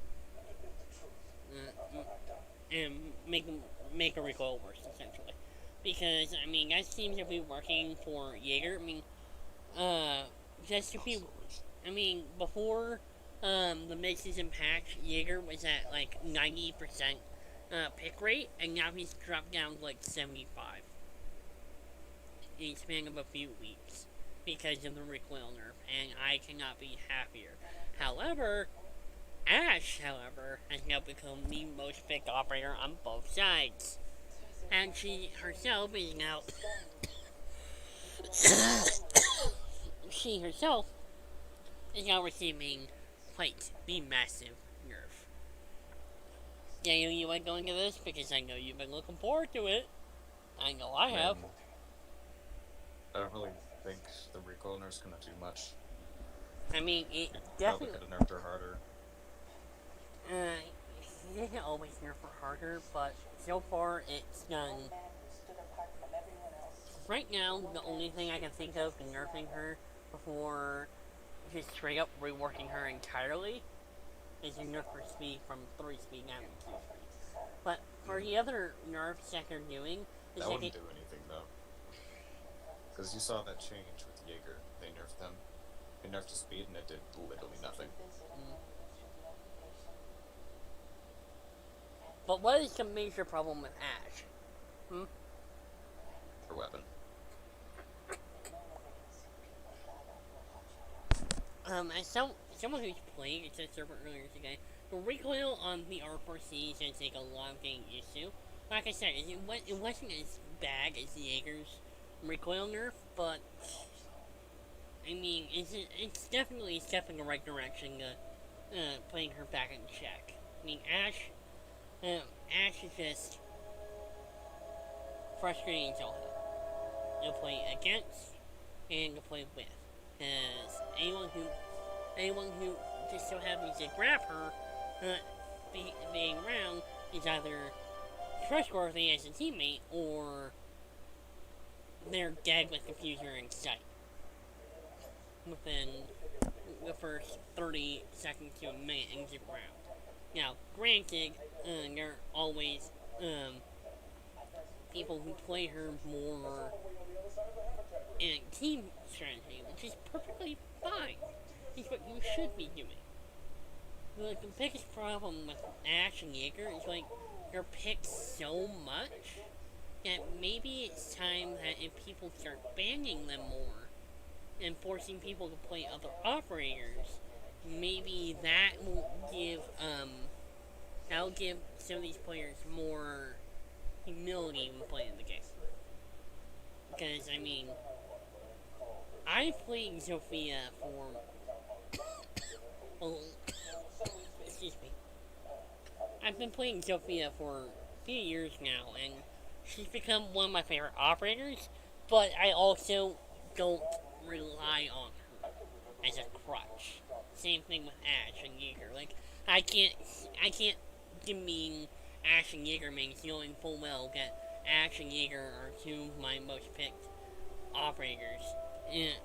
And make a recoil worse, essentially. Because, I mean, that seems to be working for Jaeger. I mean, just to be... I mean, before the mid-season patch, Jaeger was at, like, 90% pick rate, and now he's dropped down to, like, 75. In the span of a few weeks. Because of the recoil nerf, and I cannot be happier. However, Ash, has now become the most picked operator on both sides. And she herself is now... she herself is now receiving quite the massive nerf. Daniel, you want to go into this? Because I know you've been looking forward to it. I know I have. I don't really think the recoil nerf's gonna do much. I mean, it Probably definitely... could have nerfed her harder. They can always nerf her harder, but so far it's done. Right now, the only thing I can think of in nerfing her before just straight up reworking her entirely is to nerf her speed from 3 speed down to 2 speed. But for the other nerfs that they're doing, is That wouldn't do anything though. Because you saw that change with Jaeger. They nerfed them. They nerfed the speed and it did literally nothing. But what is the major problem with Ash? Her weapon. As someone who's played it, said server earlier today, the recoil on the R4C is going to take a lot of getting used to. Like I said, it wasn't as bad as the Jaeger's recoil nerf, but I mean, it's definitely a step in the right direction to putting her back in check. I mean, Ash is just frustrating to play against and to play with. Because anyone who just so happens to grab her, being around, is either trustworthy as a teammate or they're dead with computer in sight within the first 30 seconds to a minute into the round. Now, granted, there are always people who play her more in team strategy, which is perfectly fine. It's what you should be doing. But the biggest problem with Ash and Jaeger is like they're picked so much that maybe it's time that if people start banning them more and forcing people to play other operators, maybe that will give that'll give some of these players more humility when playing the game. Because I mean, I played Sophia for excuse me. I've been playing Sophia for a few years now, and she's become one of my favorite operators, but I also don't rely on her as a crutch. Same thing with Ash and Jaeger. Like, I can't demean Ash and Jaeger mains knowing full well that Ash and Jaeger are two of my most picked operators that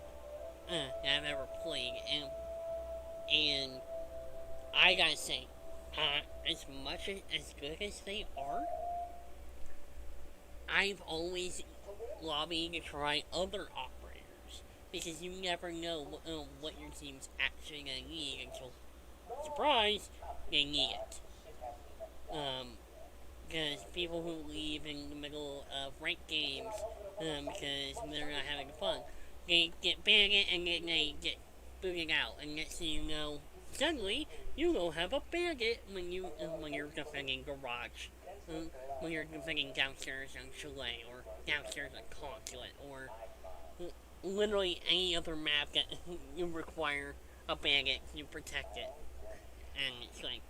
I've ever played, and I gotta say, as much as good as they are, I've always lobbied to try other operators, because you never know what your team's actually gonna need until, surprise, they need it. Because people who leave in the middle of ranked games, because they're not having fun, they get banned and then they get booted out, and next thing you know, suddenly you will have a bandit when you're defending Garage when you're defending downstairs on Chalet, or downstairs on Consulate, or literally any other map that you require a bandit to protect it. And it's like,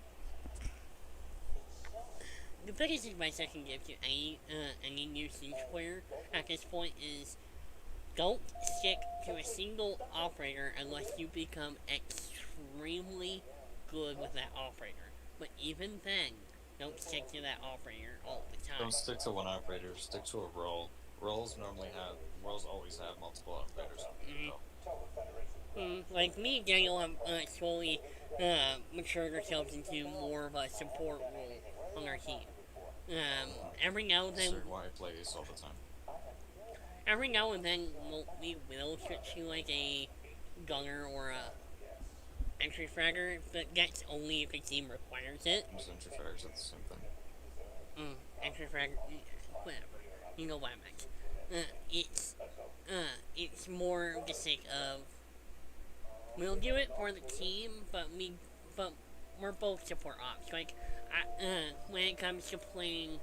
the biggest advice I can give to any new Siege player at this point is don't stick to a single operator unless you become extremely good with that operator. But even then, don't stick to that operator all the time. Don't stick to one operator, stick to a role. Roles always have multiple operators. Like me and Daniel have slowly matured ourselves into more of a support role on our team. Every now and then... Sir, why I play Ace all the time. Every now and then, we will switch to like a gunner or a entry fragger, but that's only if the team requires it. Most entry fraggers are the same thing. Entry fragger, whatever. You know what I meant. It's more the sake of we'll do it for the team, but we're both support ops. Like, when it comes to playing,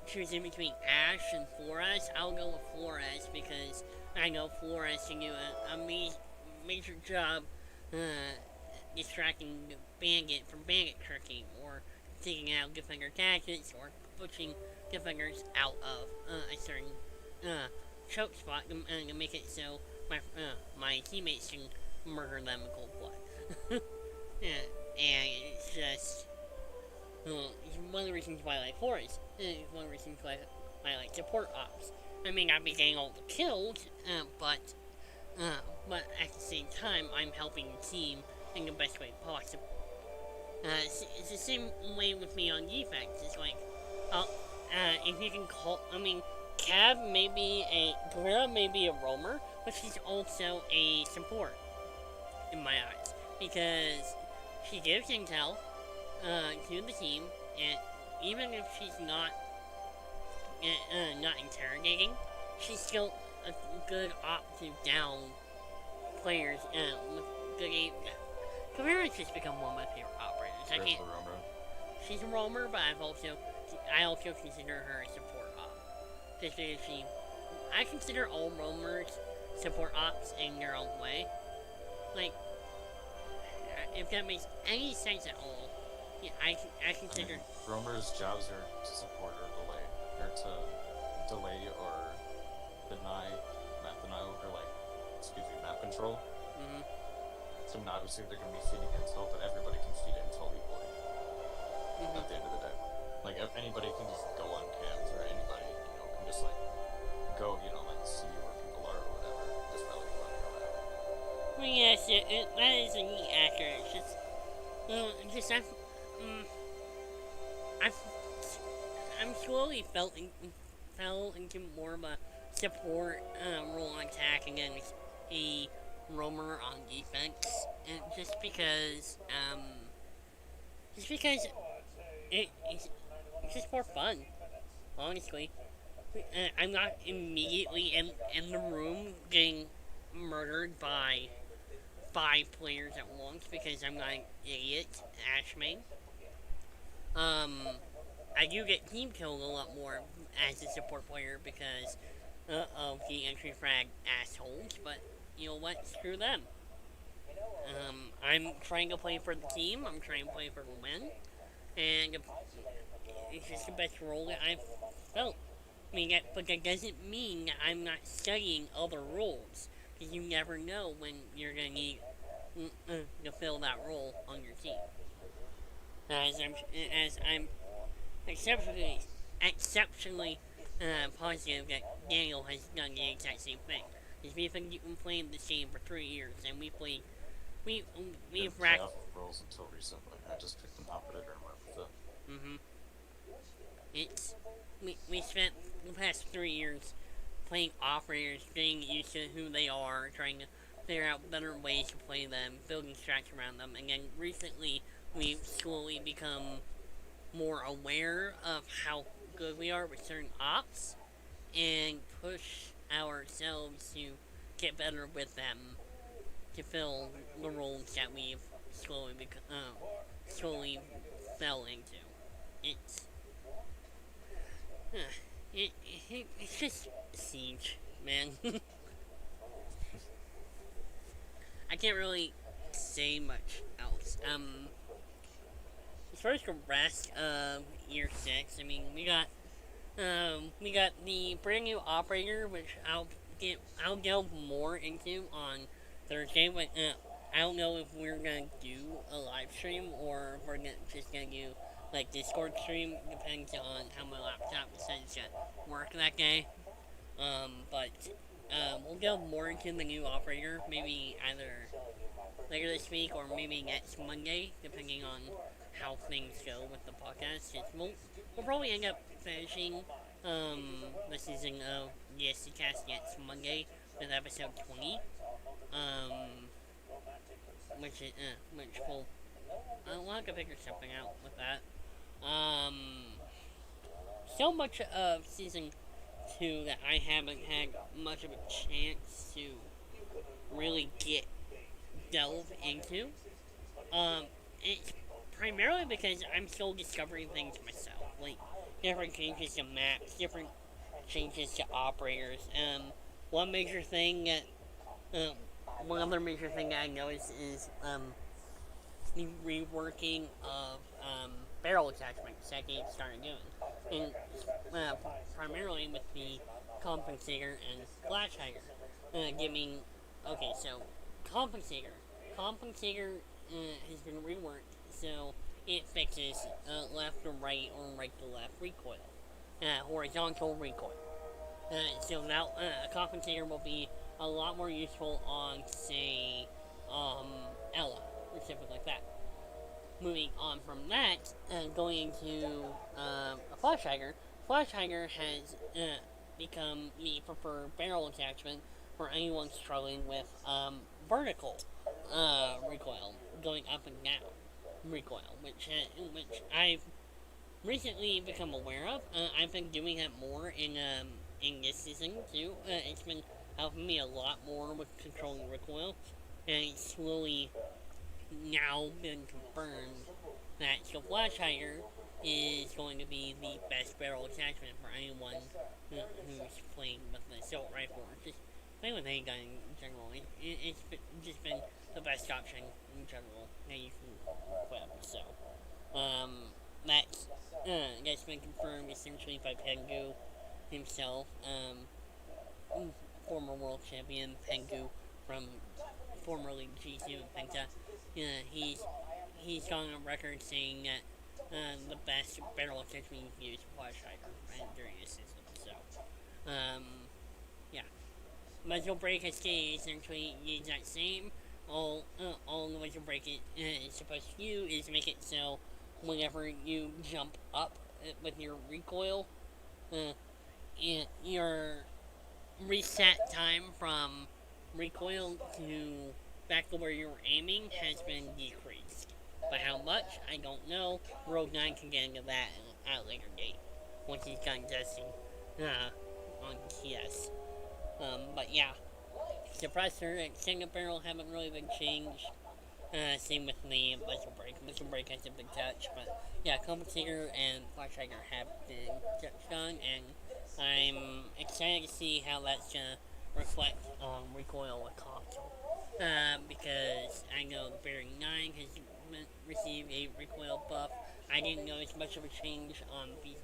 choosing between Ash and Flores, I'll go with Flores because I know Flores can do a major job distracting the bandit from bandit tricking, or taking out defender tactics, or pushing defenders out of a certain choke spot to make it so my teammates can murder them in cold blood. And it's just one of the reasons why I like Flores. One of the reasons why I like support ops. I may not be getting all the kills, but at the same time, I'm helping the team in the best way possible. It's the same way with me on defense. It's like, if you can call, Cav may be Guerrera may be a roamer, but she's also a support, in my eyes. Because she gives intel, to the team, and even if she's not interrogating, she's still a good op to down players, with good aim. Guerrera's just become one of my favorite operators. She's a roamer, but I also consider her a support op. Just because I consider all roamers support ops in their own way. Like, if that makes any sense at all, yeah, I consider... roamers' jobs are to support or delay. Or to delay or deny map denial, or map control. So obviously they're going to be feeding intel, but everybody can feed intel equally. At the end of the day. Like, if anybody can just go on cams, or anybody, can just, go, see where people are or whatever, just by, running around. Well, yes, that is indeed accurate. It's just, I'm slowly fell into more of a support role on attack against a roamer on defense, and just because it's just more fun, honestly. I'm not immediately in the room getting murdered by 5 players at once because I'm not an idiot Ash main. I do get team killed a lot more as a support player because of the entry frag assholes, but you know what? Screw them. I'm trying to play for the team, I'm trying to play for the win, and it's just the best role that I've felt. But that doesn't mean that I'm not studying other roles, because you never know when you're going to need to fill that role on your team. As I'm exceptionally positive that Daniel has done the exact same thing. Because we've been playing this game for 3 years, and we've racked roles until recently. I just picked an operator and went with it. We spent the past 3 years playing operators, getting used to who they are, trying to figure out better ways to play them, building strats around them, and then recently we've slowly become more aware of how good we are with certain ops, and push ourselves to get better with them to fill the roles that we've slowly fell into. It's just Siege, man. I can't really say much else. As far as the rest of year 6, I mean, we got the brand new operator, which I'll delve more into on Thursday. But I don't know if we're gonna do a live stream or if we're just gonna do like Discord stream. Depends on how my laptop decides to work that day. But we'll delve more into the new operator, maybe either later this week or maybe next Monday, depending on how things go with the podcast. We'll probably end up finishing the season of DSC-Cast next Monday with episode 20, which we'll have to figure something out with that. So much of season 2 that I haven't had much of a chance to really delve into. It's primarily because I'm still discovering things myself, like different changes to maps, different changes to operators. One other major thing that I noticed is the reworking of barrel attachments that they started doing, and primarily with the compensator and flash hider, giving. Okay, so compensator has been reworked so it fixes left to right or right to left recoil, horizontal recoil. So now a compensator will be a lot more useful on, say, Ella or something like that. Moving on from that, going into a flash hider. Flash hider has become the preferred barrel attachment for anyone struggling with vertical recoil, going up and down recoil, which I've recently become aware of. I've been doing that more in this season too. It's been helping me a lot more with controlling recoil, and it's slowly now been confirmed that the flash hider is going to be the best barrel attachment for anyone who's playing with the assault rifle or just playing with any gun in general. It's just been the best option in general that you can equip. So that's been confirmed essentially by Pengu himself, former world champion Pengu from formerly G2 and Penta. He's gone on record saying that the best barrel attachment you can use is flash hider during this season. So yeah, muzzle brake has stayed essentially the exact same. All the muzzle brake is supposed to do is make it so whenever you jump up with your recoil, your reset time from recoil to back to where you were aiming has been decreased. By how much, I don't know. Rogue 9 can get into that at a later date, once he's done testing on TS. But yeah, suppressor and single barrel haven't really been changed. Same with the muzzle brake. Muzzle brake has a big touch, but yeah, compensator and flash hider have been touched on, and I'm excited to see how that's gonna reflect on recoil with console. Because I know the Bearing 9 has received a recoil buff. I didn't notice much of a change on the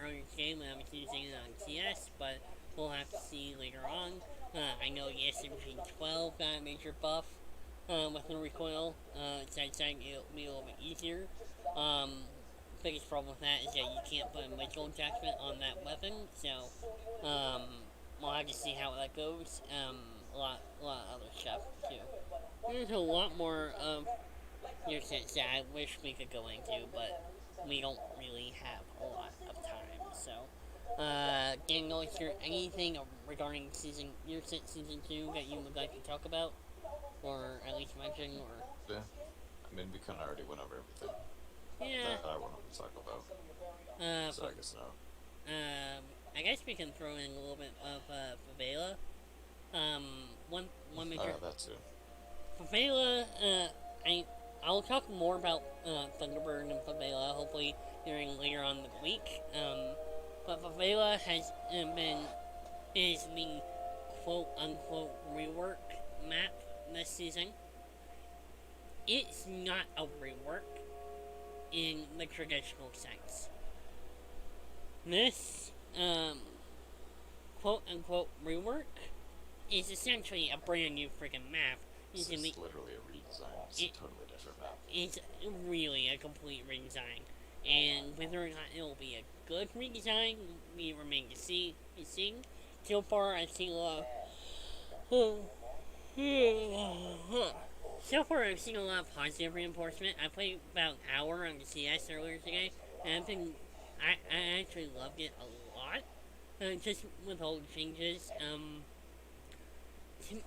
earlier game when I was using it on TS, but we'll have to see later on. I know the SMG-12 got a major buff with the recoil. It'll be a little bit easier. Biggest problem with that is that you can't put a muzzle attachment on that weapon, so we'll have to see how that goes. A lot of other stuff too. There's a lot more of your sets that I wish we could go into, but we don't really have a lot of time. So, Daniel, is there anything regarding your set season 2 that you would like to talk about, or at least mention, or? Yeah, I mean we kind of already went over everything. Yeah. That I wanted to talk about. So I guess no. I guess we can throw in a little bit of Favela. One major. That too. Favela, I'll talk more about Thunderbird and Favela hopefully during later on the week. but Favela is the quote-unquote rework map this season. It's not a rework in the traditional sense. This, quote-unquote rework is essentially a brand new freaking map. This is literally a redesign. It's a totally different map. It's really a complete redesign. And whether or not it will be a good redesign, we remain to see. So far, I've seen a lot of... So far, I've seen a lot of positive reinforcement. I played about an hour on the CS earlier today, and I actually loved it a lot. Just with all the changes.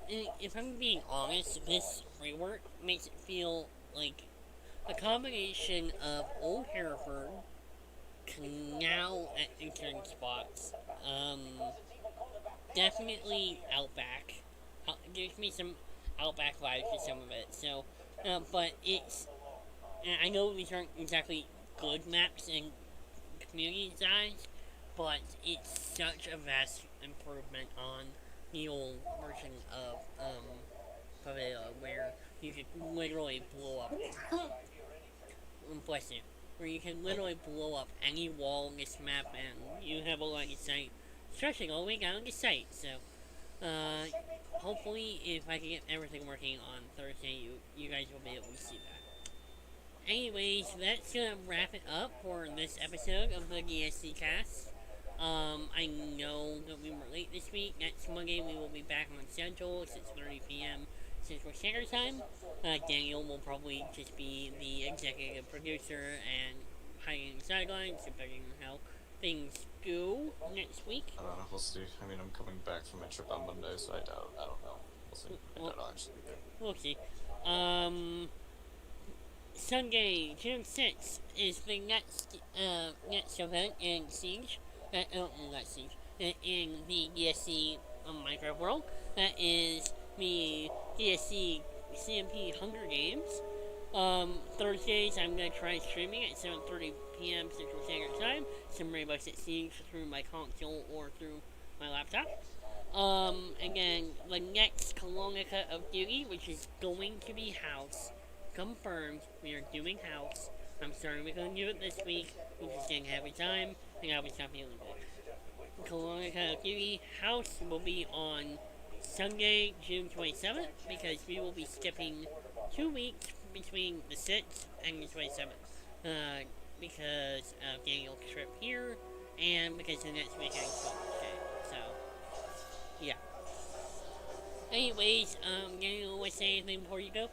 If I'm being honest, this rework makes it feel like a combination of Old Hereford, Canal at certain spots, definitely Outback. Gives me some Outback vibes to some of it. So, but it's, I know these aren't exactly good maps and community designs, but it's such a vast improvement on the old version of Favela, where you could literally blow up. Bless you. Where you can literally blow up any wall in this map, and you have a line of sight stretching all the way down the site. So, hopefully, if I can get everything working on Thursday, you guys will be able to see that. Anyways, that's gonna wrap it up for this episode of the DSC-Cast. I know that we were late this week. Next Monday we will be back on schedule, 6:30 p.m. Central Standard Time. Daniel will probably just be the executive producer and hiding the sidelines, depending on how things go next week. I don't know, we'll see. I mean, I'm coming back from a trip on Monday, so I don't know. We'll see. I doubt I'll actually be there. We'll see. Sunday, June 6th is the next event in Siege. Not Siege. In the DSC Minecraft world. That is the DSC CMP Hunger Games. Thursdays I'm going to try streaming at 7:30 p.m. Central Standard Time. Some Rainbow Six Siege through my console or through my laptop. Again, the next Calonica of Duty, which is going to be House. Confirmed, we are doing House. I'm sorry we couldn't do it this week. We just didn't have the time, and I was not feeling good. Calonica of Duty House will be on Sunday, June 27th, because we will be skipping 2 weeks between the 6th and the 27th. Because of Daniel's trip here, and because the next weekend is Father's Day. So, yeah. Anyways, Daniel, want to say anything before we go?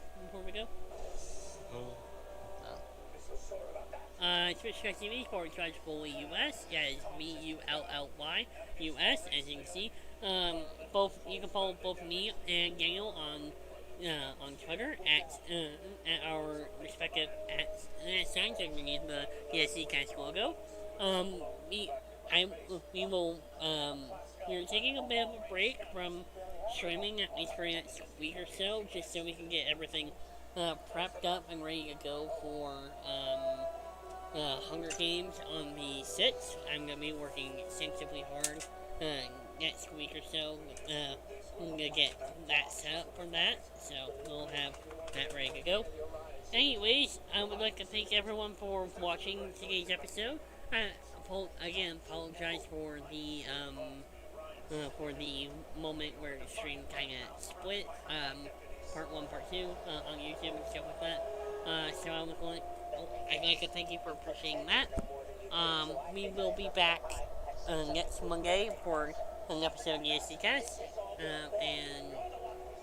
Twitch.tv/Vully US. That is VULLY US, as you can see. You can follow both me and Daniel on Twitter at our respective signs underneath the DSC-Cast logo. We're taking a bit of a break from streaming at least for the next week or so, just so we can get everything prepped up and ready to go for Hunger Games on the 6th. I'm going to be working extensively hard next week or so. I'm going to get that set up for that, so we'll have that ready to go. Anyways, I would like to thank everyone for watching today's episode. I apologize for the moment where the stream kind of split, part 1, part 2, on YouTube and stuff like that. So I'd like to thank you for appreciating that. We will be back next Monday for an episode of DSC-Cast, and